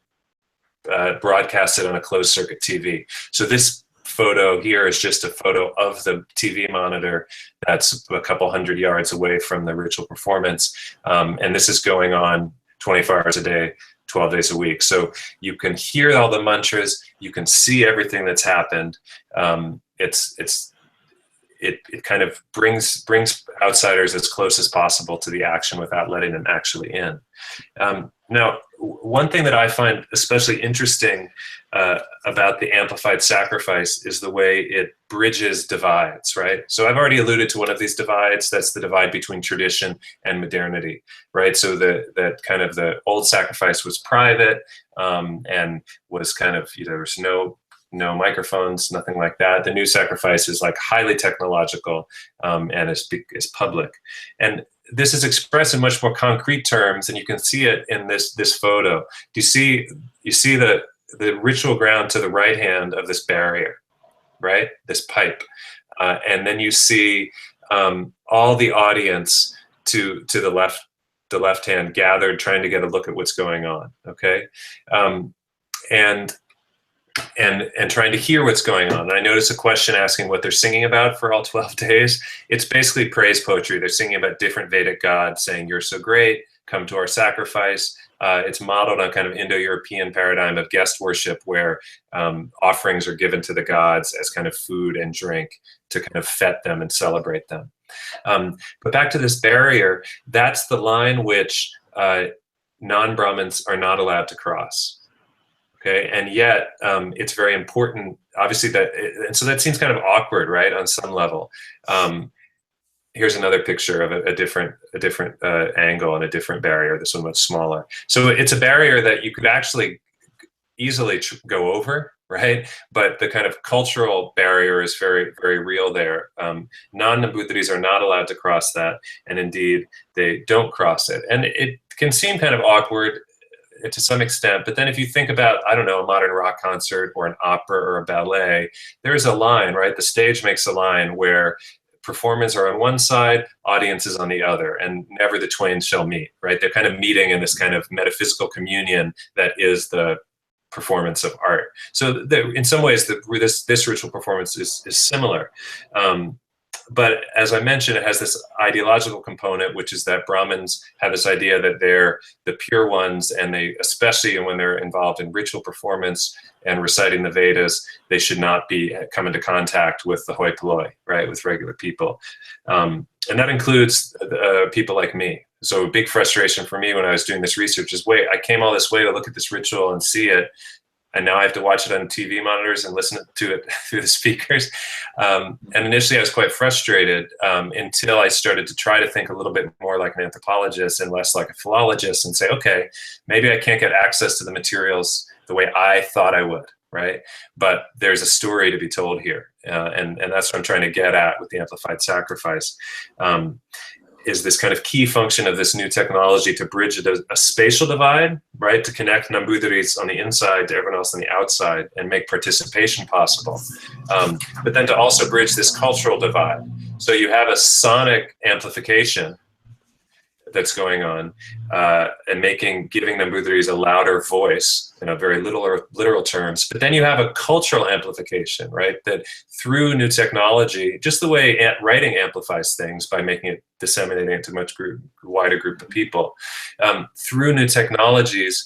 broadcasted on a closed circuit TV. So this photo here is just a photo of the TV monitor that's a couple hundred yards away from the ritual performance. And this is going on 24 hours a day, 12 days a week. So you can hear all the mantras, you can see everything that's happened. It kind of brings outsiders as close as possible to the action without letting them actually in. Now, one thing that I find especially interesting about the amplified sacrifice is the way it bridges divides, right? So I've already alluded to one of these divides. That's the divide between tradition and modernity, right? So that kind of the old sacrifice was private and was kind of, there was no microphones, nothing like that. The new sacrifice is like highly technological and is public. And this is expressed in much more concrete terms, and you can see it in this photo. You see the ritual ground to the right hand of this barrier, right? This pipe, and then you see all the audience to the left hand gathered, trying to get a look at what's going on. Okay, and trying to hear what's going on. And I noticed a question asking what they're singing about for all 12 days. It's basically praise poetry. They're singing about different Vedic gods, saying, "You're so great, come to our sacrifice." It's modeled on kind of Indo-European paradigm of guest worship, where offerings are given to the gods as kind of food and drink to kind of fet them and celebrate them. But back to this barrier, that's the line which non-Brahmins are not allowed to cross. Okay, and yet it's very important, obviously, and so that seems kind of awkward, right, on some level. Here's another picture of a different angle and a different barrier. This one much smaller. So it's a barrier that you could actually easily go over, right? But the kind of cultural barrier is very, very real there. Non-Nambudhiris are not allowed to cross that, and indeed they don't cross it. And it can seem kind of awkward to some extent, but then if you think about, I don't know, a modern rock concert or an opera or a ballet, there's a line, right? The stage makes a line where performers are on one side, audience is on the other, and never the twain shall meet, right? They're kind of meeting in this kind of metaphysical communion that is the performance of art. So in some ways, this ritual performance is similar. But as I mentioned, it has this ideological component, which is that Brahmins have this idea that they're the pure ones, and they, especially when they're involved in ritual performance and reciting the Vedas, they should not be come into contact with the hoi polloi, right, with regular people. And that includes people like me. So a big frustration for me when I was doing this research is, wait, I came all this way to look at this ritual and see it, and now I have to watch it on TV monitors and listen to it through the speakers. And initially I was quite frustrated until I started to try to think a little bit more like an anthropologist and less like a philologist, and say, okay, maybe I can't get access to the materials the way I thought I would, right? But there's a story to be told here. And that's what I'm trying to get at with the amplified sacrifice. Is this kind of key function of this new technology to bridge a spatial divide, right? To connect Nambudhiris on the inside to everyone else on the outside and make participation possible. But then to also bridge this cultural divide. So you have a sonic amplification that's going on and giving Nambudhiris a louder voice in a very literal terms. But then you have a cultural amplification, right? That through new technology, just the way writing amplifies things by making it disseminating it to a much wider group of people, through new technologies,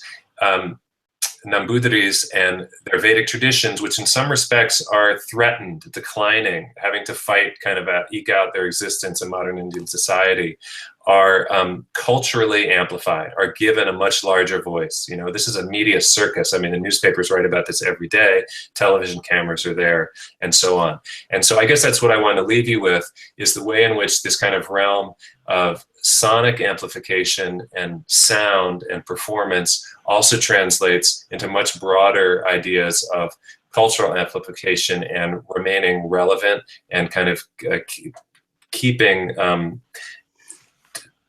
Nambudhiris and their Vedic traditions, which in some respects are threatened, declining, having to fight, kind of eke out their existence in modern Indian society, are culturally amplified, are given a much larger voice. You know, this is a media circus. I mean, the newspapers write about this every day, television cameras are there, and so on. And so I guess that's what I want to leave you with, is the way in which this kind of realm of sonic amplification and sound and performance also translates into much broader ideas of cultural amplification and remaining relevant and kind of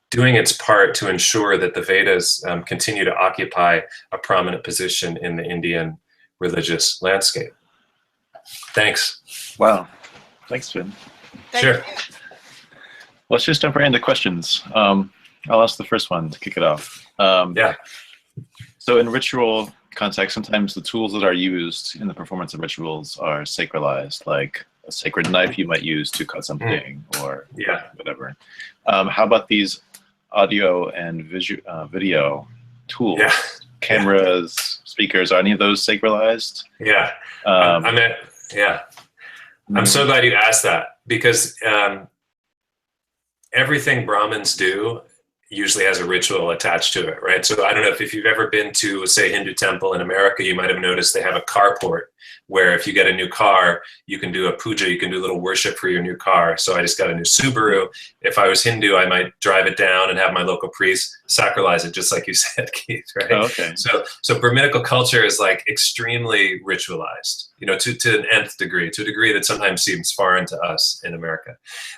doing its part to ensure that the Vedas continue to occupy a prominent position in the Indian religious landscape. Thanks. Wow. Thanks, Finn. Sure. Let's just jump right into questions. I'll ask the first one to kick it off. Yeah. So in ritual context, sometimes the tools that are used in the performance of rituals are sacralized, like a sacred knife you might use to cut something or whatever. How about these audio and video tools? Yeah. Cameras, speakers, are any of those sacralized? Yeah. I'm so glad you asked that, because everything Brahmins do usually has a ritual attached to it, right? So I don't know if you've ever been to, say, Hindu temple in America, you might have noticed they have a carport where if you get a new car, you can do a puja, you can do a little worship for your new car. So I just got a new Subaru. If I was Hindu, I might drive it down and have my local priest sacralize it, just like you said, Keith, right? Oh, okay. So Brahminical culture is like extremely ritualized, you know, to an nth degree, to a degree that sometimes seems foreign to us in America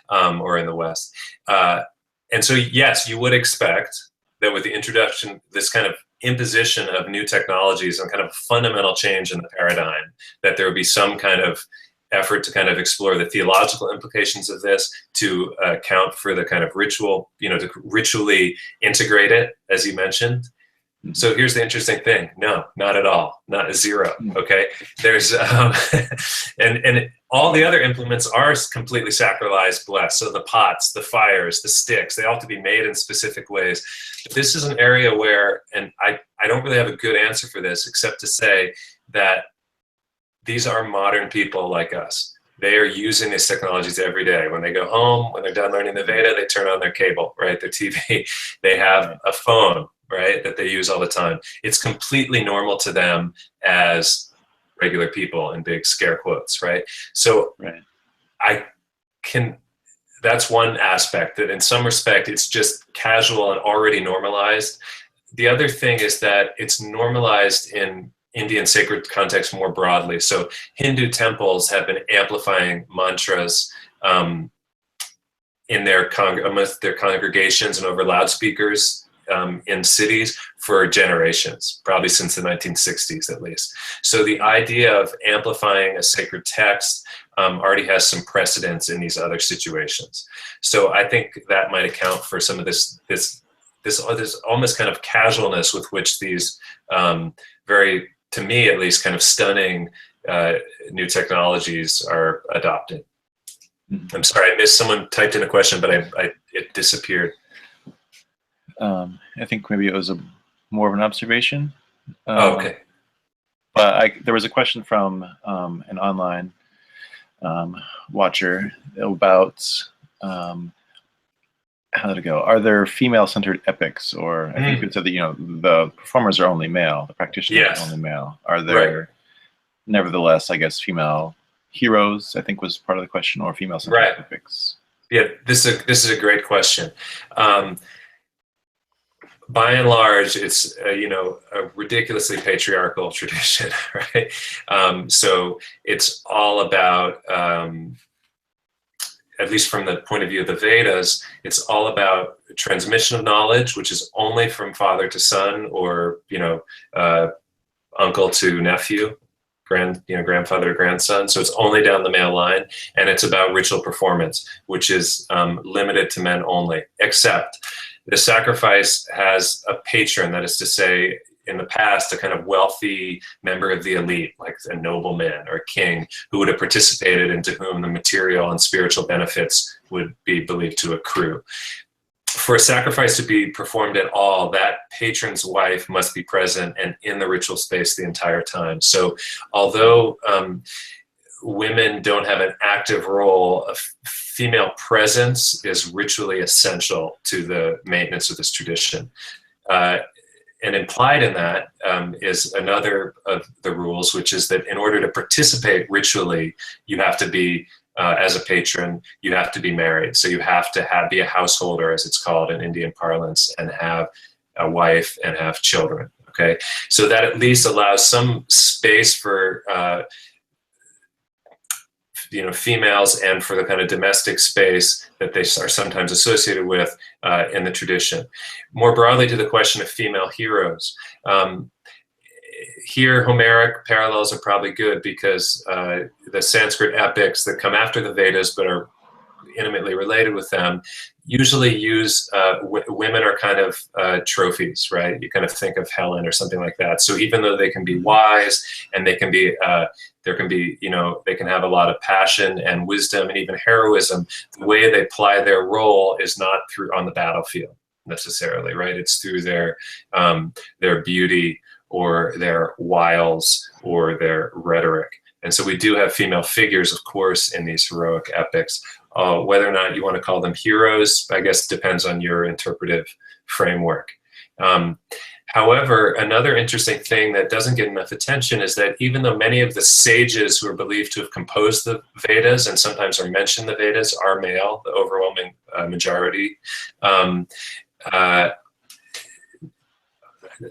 or in the West. And so, yes, you would expect that with the introduction, this kind of imposition of new technologies and kind of fundamental change in the paradigm, that there would be some kind of effort to kind of explore the theological implications of this, to account for the kind of ritual, you know, to ritually integrate it, as you mentioned. So here's the interesting thing. No, not at all. Not a zero. Okay. There's, and all the other implements are completely sacralized, blessed. So the pots, the fires, the sticks, they all have to be made in specific ways. But this is an area where, and I don't really have a good answer for this, except to say that these are modern people like us. They are using these technologies every day. When they go home, when they're done learning the Veda, they turn on their cable, right? Their TV, they have a phone, right, that they use all the time. It's completely normal to them as regular people, in big scare quotes, right? So that's one aspect, that in some respect, it's just casual and already normalized. The other thing is that it's normalized in Indian sacred context more broadly. So Hindu temples have been amplifying mantras in amongst their congregations and over loudspeakers in cities for generations, probably since the 1960s at least. So the idea of amplifying a sacred text already has some precedence in these other situations. So I think that might account for some of this almost kind of casualness with which these very, to me at least, kind of stunning new technologies are adopted. I'm sorry, I missed, someone typed in a question, but it disappeared. I think maybe it was more of an observation. Okay. But there was a question from an online watcher about how did it go? Are there female-centered epics? Or I think you said that, you know, the performers are only male, the practitioners are only male. Are there nevertheless, I guess, female heroes, I think was part of the question, or female-centered epics? Yeah, this is a great question. By and large, it's you know, a ridiculously patriarchal tradition, right? So it's all about, at least from the point of view of the Vedas, it's all about transmission of knowledge, which is only from father to son, or, you know, uncle to nephew, grandfather to grandson. So it's only down the male line, and it's about ritual performance, which is limited to men only, except the sacrifice has a patron, that is to say, in the past, a kind of wealthy member of the elite, like a nobleman or a king, who would have participated, into whom the material and spiritual benefits would be believed to accrue. For a sacrifice to be performed at all, that patron's wife must be present and in the ritual space the entire time. So although women don't have an active role, a female presence is ritually essential to the maintenance of this tradition. And implied in that is another of the rules, which is that in order to participate ritually, you have to be, as a patron, you have to be married. So you have to be a householder, as it's called in Indian parlance, and have a wife and have children. Okay, so that at least allows some space for you know, females, and for the kind of domestic space that they are sometimes associated with in the tradition. More broadly, to the question of female heroes, here Homeric parallels are probably good, because the Sanskrit epics that come after the Vedas but are intimately related with them usually use women are kind of trophies, right? You kind of think of Helen or something like that. So even though they can be wise, and they can be there can be, you know, they can have a lot of passion and wisdom and even heroism, the way they apply their role is not through on the battlefield necessarily, right? It's through their beauty, or their wiles, or their rhetoric. And so we do have female figures, of course, in these heroic epics, whether or not you want to call them heroes, I guess depends on your interpretive framework. However, another interesting thing that doesn't get enough attention is that even though many of the sages who are believed to have composed the Vedas and sometimes are mentioned in the Vedas are male, the overwhelming majority,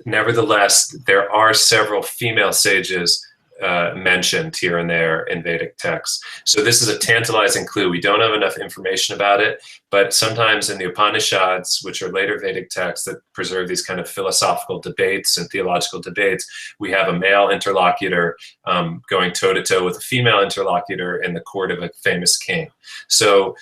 nevertheless, there are several female sages mentioned here and there in Vedic texts. So this is a tantalizing clue. We don't have enough information about it, but sometimes in the Upanishads, which are later Vedic texts that preserve these kind of philosophical debates and theological debates, we have a male interlocutor going toe-to-toe with a female interlocutor in the court of a famous king. So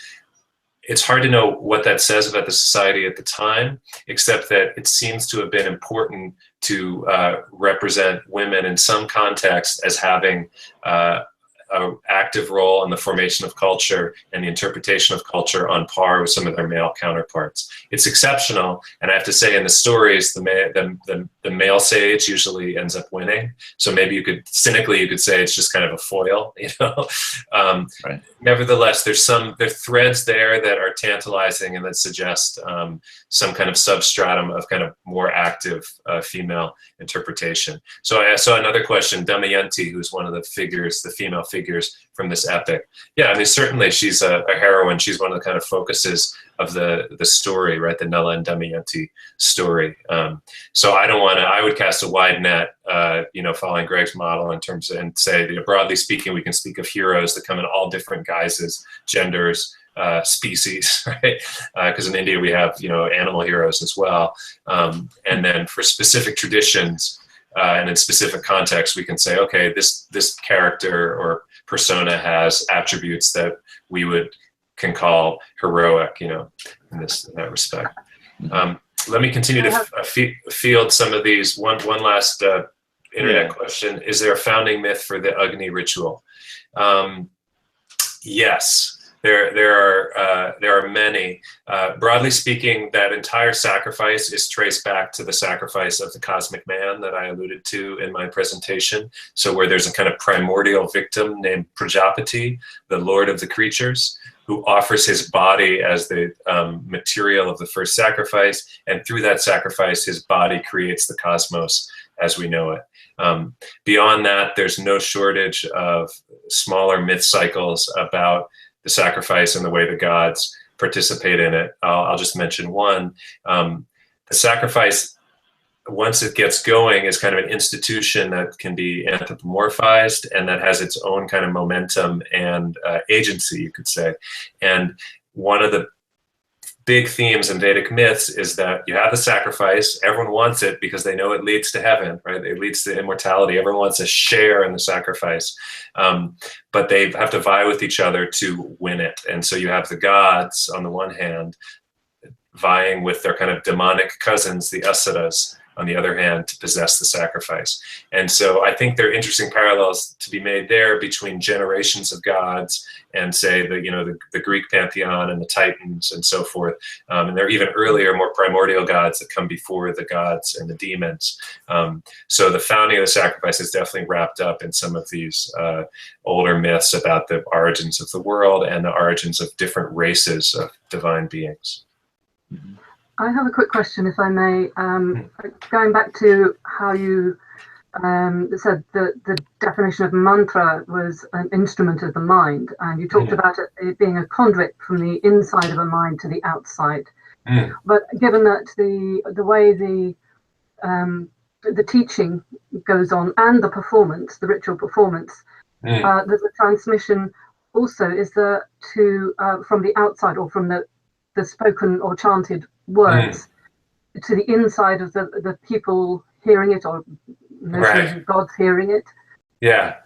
it's hard to know what that says about the society at the time, except that it seems to have been important to represent women in some context as having an active role in the formation of culture and the interpretation of culture on par with some of their male counterparts. It's exceptional, and I have to say in the stories, the male sage usually ends up winning. So maybe you could, cynically, you could say it's just kind of a foil, you know? Right. Nevertheless, there's threads there that are tantalizing and that suggest some kind of substratum of kind of more active female interpretation. So I saw another question, Damayanti, who's one of the figures, the female figures from this epic. Yeah, I mean, certainly she's a heroine. She's one of the kind of focuses of the story, right? The Nala and Damayanti story. So I would cast a wide net, you know, following Greg's model in terms of, and say, you know, broadly speaking, we can speak of heroes that come in all different guises, genders, species, right? Because in India we have, you know, animal heroes as well. And then for specific traditions and in specific contexts, we can say, okay, this character or persona has attributes that we can call heroic, you know, in that respect. Let me continue to field some of these. One last internet question: is there a founding myth for the Agni ritual? Yes. There are many. Broadly speaking, that entire sacrifice is traced back to the sacrifice of the cosmic man that I alluded to in my presentation. So where there's a kind of primordial victim named Prajapati, the lord of the creatures, who offers his body as the material of the first sacrifice. And through that sacrifice, his body creates the cosmos as we know it. Beyond that, there's no shortage of smaller myth cycles about the sacrifice and the way the gods participate in it. I'll just mention one. The sacrifice, once it gets going, is kind of an institution that can be anthropomorphized and that has its own kind of momentum and agency, you could say. And one of the big themes in Vedic myths is that you have the sacrifice, everyone wants it because they know it leads to heaven, right? It leads to immortality. Everyone wants a share in the sacrifice, but they have to vie with each other to win it. And so you have the gods on the one hand vying with their kind of demonic cousins, the Asuras, on the other hand, to possess the sacrifice. And so I think there are interesting parallels to be made there between generations of gods and say the Greek pantheon and the Titans and so forth. And there are even earlier, more primordial gods that come before the gods and the demons. So the founding of the sacrifice is definitely wrapped up in some of these older myths about the origins of the world and the origins of different races of divine beings. Mm-hmm. I have a quick question, if I may. Going back to how you said that the definition of mantra was an instrument of the mind, and you talked about it being a conduit from the inside of a mind to the outside. But given that the way the teaching goes on and the performance, the ritual performance, there's a transmission also, is there from the outside or from the spoken or chanted words to the inside of the people hearing it, or notions of gods hearing it? Yeah,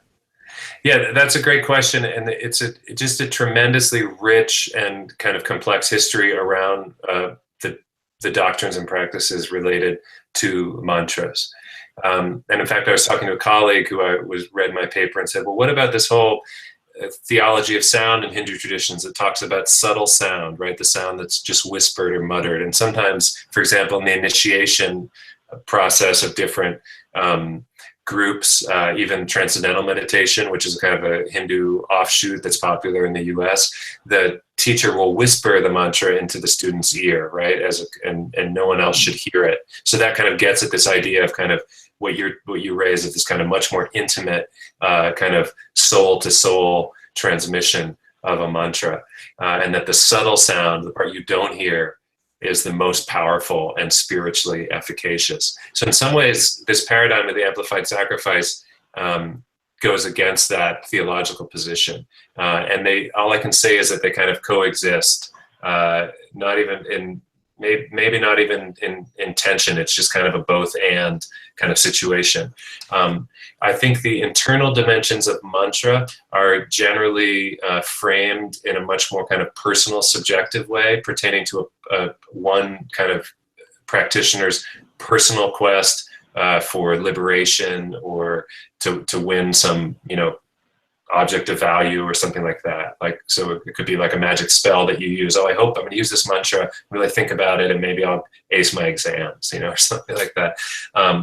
that's a great question, and it's just a tremendously rich and kind of complex history around the doctrines and practices related to mantras. And in fact, I was talking to a colleague who read my paper and said, well, what about this whole theology of sound in Hindu traditions that talks about subtle sound, right? The sound that's just whispered or muttered. And sometimes, for example, in the initiation process of different groups, even transcendental meditation, which is kind of a Hindu offshoot that's popular in the US, the teacher will whisper the mantra into the student's ear, right? And no one else should hear it. So that kind of gets at this idea of kind of what you raise of this kind of much more intimate kind of soul to soul transmission of a mantra, and that the subtle sound, the part you don't hear, is the most powerful and spiritually efficacious. So in some ways, this paradigm of the amplified sacrifice goes against that theological position. And all I can say is that they kind of coexist, not even in, maybe not even in tension. It's just kind of a both and kind of situation. I think the internal dimensions of mantra are generally framed in a much more kind of personal, subjective way, pertaining to one kind of practitioner's personal quest for liberation, or to win some, object of value or something like that. Like, so it could be like a magic spell that you use. Oh, I hope I'm going to use this mantra, really think about it, and maybe I'll ace my exams, or something like that.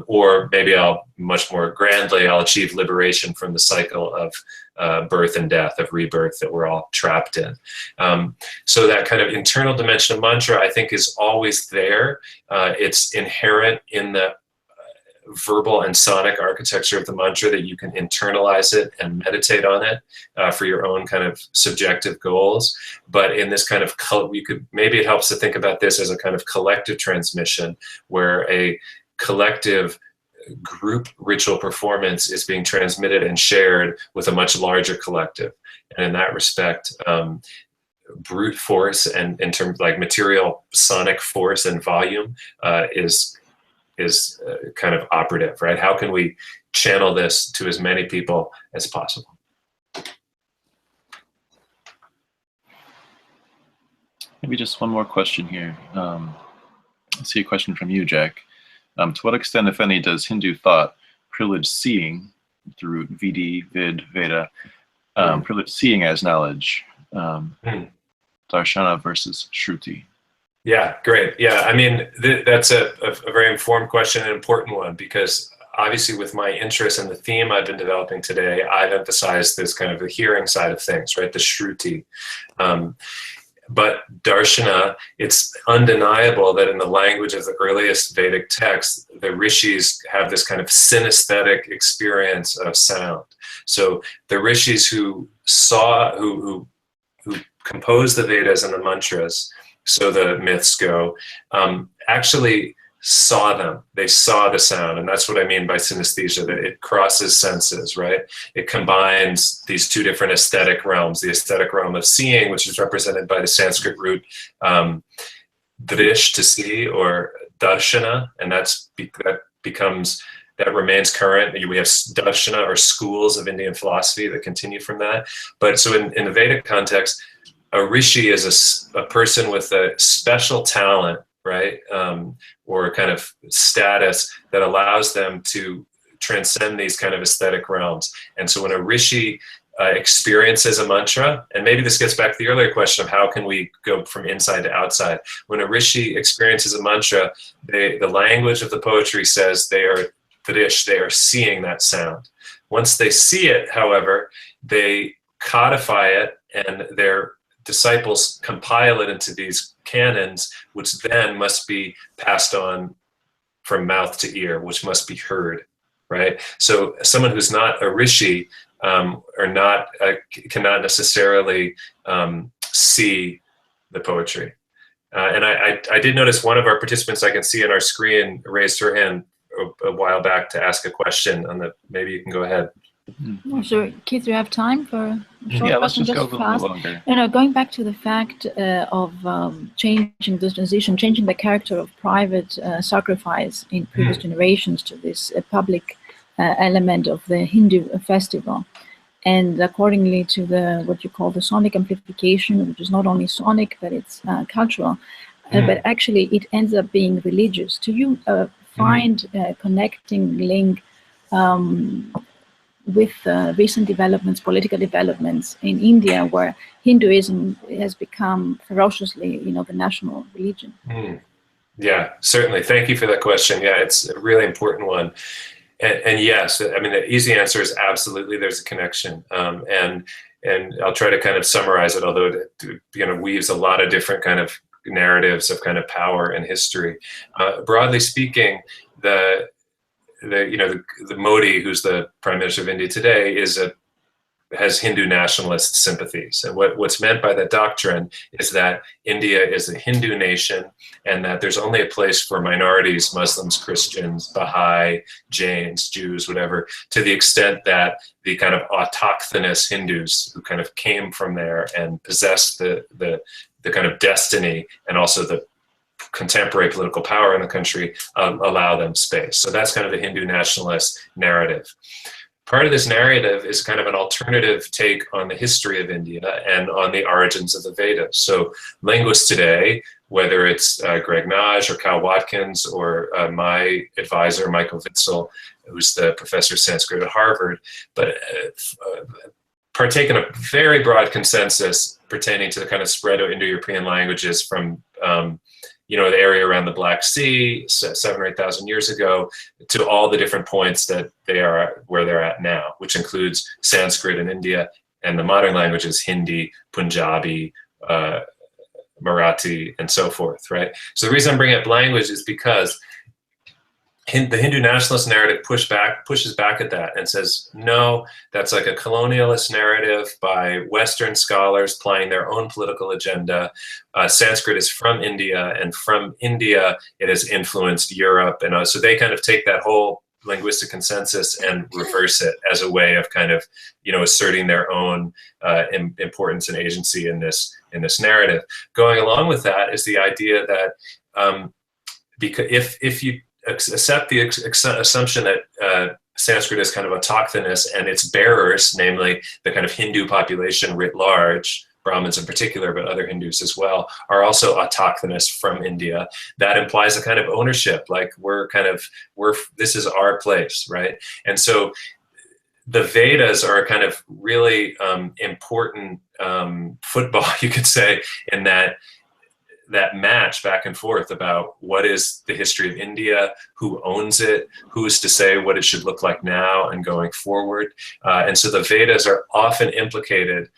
Or maybe much more grandly, I'll achieve liberation from the cycle of birth and death, of rebirth that we're all trapped in. So that kind of internal dimension of mantra, I think, is always there. It's inherent in the verbal and sonic architecture of the mantra, that you can internalize it and meditate on it for your own kind of subjective goals. But in this kind of maybe it helps to think about this as a kind of collective transmission, where a collective group ritual performance is being transmitted and shared with a much larger collective. And in that respect, brute force, and in terms like material sonic force and volume, is kind of operative, right? How can we channel this to as many people as possible? Maybe just one more question here. I see a question from you, Jack. To what extent, if any, does Hindu thought privilege seeing through Veda, privilege seeing as knowledge, darshana versus shruti? Yeah, great. Yeah, I mean, that's a very informed question, an important one, because obviously with my interest in the theme I've been developing today, I've emphasized this kind of the hearing side of things, right? The shruti. But darshana, it's undeniable that in the language of the earliest Vedic texts, the rishis have this kind of synesthetic experience of sound. So the rishis who composed the Vedas and the mantras, so the myths go, actually saw them. They saw the sound, and that's what I mean by synesthesia, that it crosses senses, right? It combines these two different aesthetic realms, the aesthetic realm of seeing, which is represented by the Sanskrit root drish, to see, or darshana, and that remains current. We have darshana, or schools of Indian philosophy that continue from that. But so in the Vedic context, a rishi is a person with a special talent, right? Or kind of status that allows them to transcend these kind of aesthetic realms. And so when a rishi experiences a mantra, and maybe this gets back to the earlier question of how can we go from inside to outside. When a rishi experiences a mantra, the language of the poetry says they are drish, they are seeing that sound. Once they see it, however, they codify it, and their disciples compile it into these canons, which then must be passed on from mouth to ear, which must be heard, right? So someone who's not a rishi cannot necessarily see the poetry. And I did notice one of our participants, I can see on our screen, raised her hand a while back to ask a question on the, maybe you can go ahead. Sure, Keith, you have time for a short let's question, just go a just little fast. longer. Going back to the fact of changing this transition, changing the character of private sacrifice in previous generations to this public element of the Hindu festival, and accordingly to the what you call the sonic amplification, which is not only sonic but it's cultural, but actually it ends up being religious. Do you find a connecting link with recent developments, political developments in India, where Hinduism has become ferociously, the national religion? Yeah, certainly. Thank you for that question. Yeah, it's a really important one. And yes, I mean, the easy answer is absolutely there's a connection. And I'll try to kind of summarize it, although it weaves a lot of different kind of narratives of kind of power and history. Broadly speaking, the Modi, who's the Prime Minister of India today, has Hindu nationalist sympathies. And what's meant by that doctrine is that India is a Hindu nation and that there's only a place for minorities, Muslims, Christians, Baha'i, Jains, Jews, whatever, to the extent that the kind of autochthonous Hindus who kind of came from there and possessed the kind of destiny and also the contemporary political power in the country allow them space. So that's kind of the Hindu nationalist narrative. Part of this narrative is kind of an alternative take on the history of India and on the origins of the Vedas. So linguists today, whether it's Greg Naj or Cal Watkins or my advisor, Michael Witzel, who's the professor of Sanskrit at Harvard, but partake in a very broad consensus pertaining to the kind of spread of Indo-European languages from the area around the Black Sea 7,000 or 8,000 years ago to all the different points that they are where they're at now, which includes Sanskrit in India and the modern languages Hindi, Punjabi, Marathi, and so forth, right? So the reason I'm bringing up language is because the Hindu nationalist narrative pushes back at that and says, no, that's like a colonialist narrative by Western scholars plying their own political agenda. Sanskrit is from India, and from India, it has influenced Europe. And so they kind of take that whole linguistic consensus and reverse it as a way of kind of, asserting their own importance and agency in this narrative. Going along with that is the idea that because if you accept the assumption that Sanskrit is kind of autochthonous and its bearers, namely the kind of Hindu population writ large, Brahmins in particular, but other Hindus as well, are also autochthonous from India. That implies a kind of ownership, like this is our place, right? And so the Vedas are a kind of really important football, you could say, in that match back and forth about what is the history of India, who owns it, who is to say what it should look like now and going forward. And so the Vedas are often implicated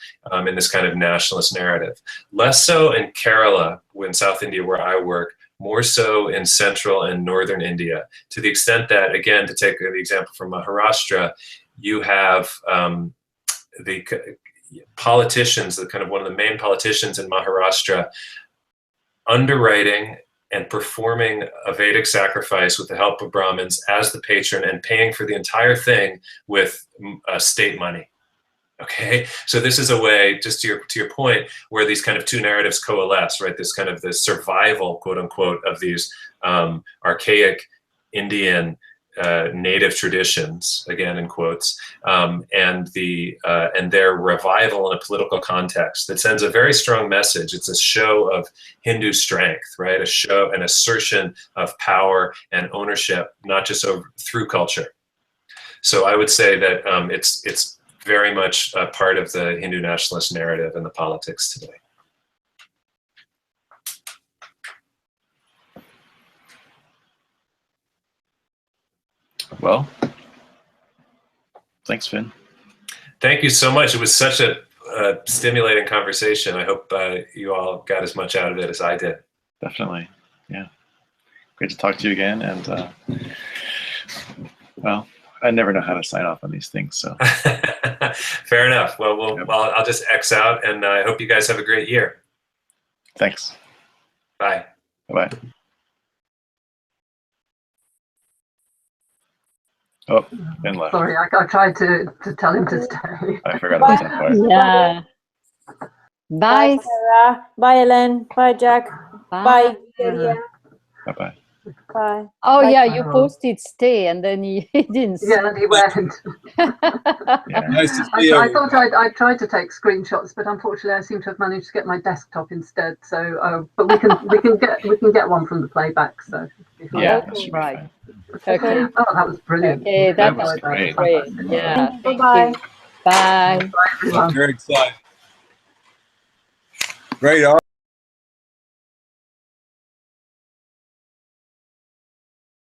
in this kind of nationalist narrative. Less so in Kerala, in South India where I work, more so in central and northern India, to the extent that, again, to take the example from Maharashtra, you have the politicians, one of the main politicians in Maharashtra, underwriting and performing a Vedic sacrifice with the help of Brahmins as the patron and paying for the entire thing with state money. Okay, so this is a way, just to your point, where these kind of two narratives coalesce, right? This kind of the survival, quote unquote, of these archaic Indian native traditions, again in quotes, and their revival in a political context that sends a very strong message. It's a show of Hindu strength, right? A show, an assertion of power and ownership, not just through culture. So I would say that it's very much a part of the Hindu nationalist narrative in the politics today. Well, thanks, Finn. Thank you so much. It was such a stimulating conversation. I hope you all got as much out of it as I did. Definitely. Yeah. Great to talk to you again. And, well, I never know how to sign off on these things. So fair enough. Well, yep. I'll just X out, and I hope you guys have a great year. Thanks. Bye. Bye-bye. Oh, Ben left. Sorry, I tried to tell him to stay. I forgot about that part. Yeah. Bye. Bye, Sarah. Bye, Ellen. Bye, Jack. Bye, Victoria. Bye-bye. Bye. Oh, Bye. yeah, you posted stay and then he didn't. Yeah, and he went. Yeah. Nice to see you. I thought I tried to take screenshots, but unfortunately, I seem to have managed to get my desktop instead. So, but we can get one from the playback. So Yeah, that should be right. fine. Okay. Oh, that was brilliant. Okay, That that was was great. great. Yeah. Thank Bye. you. Bye. Bye, everyone. Very excited. Great art.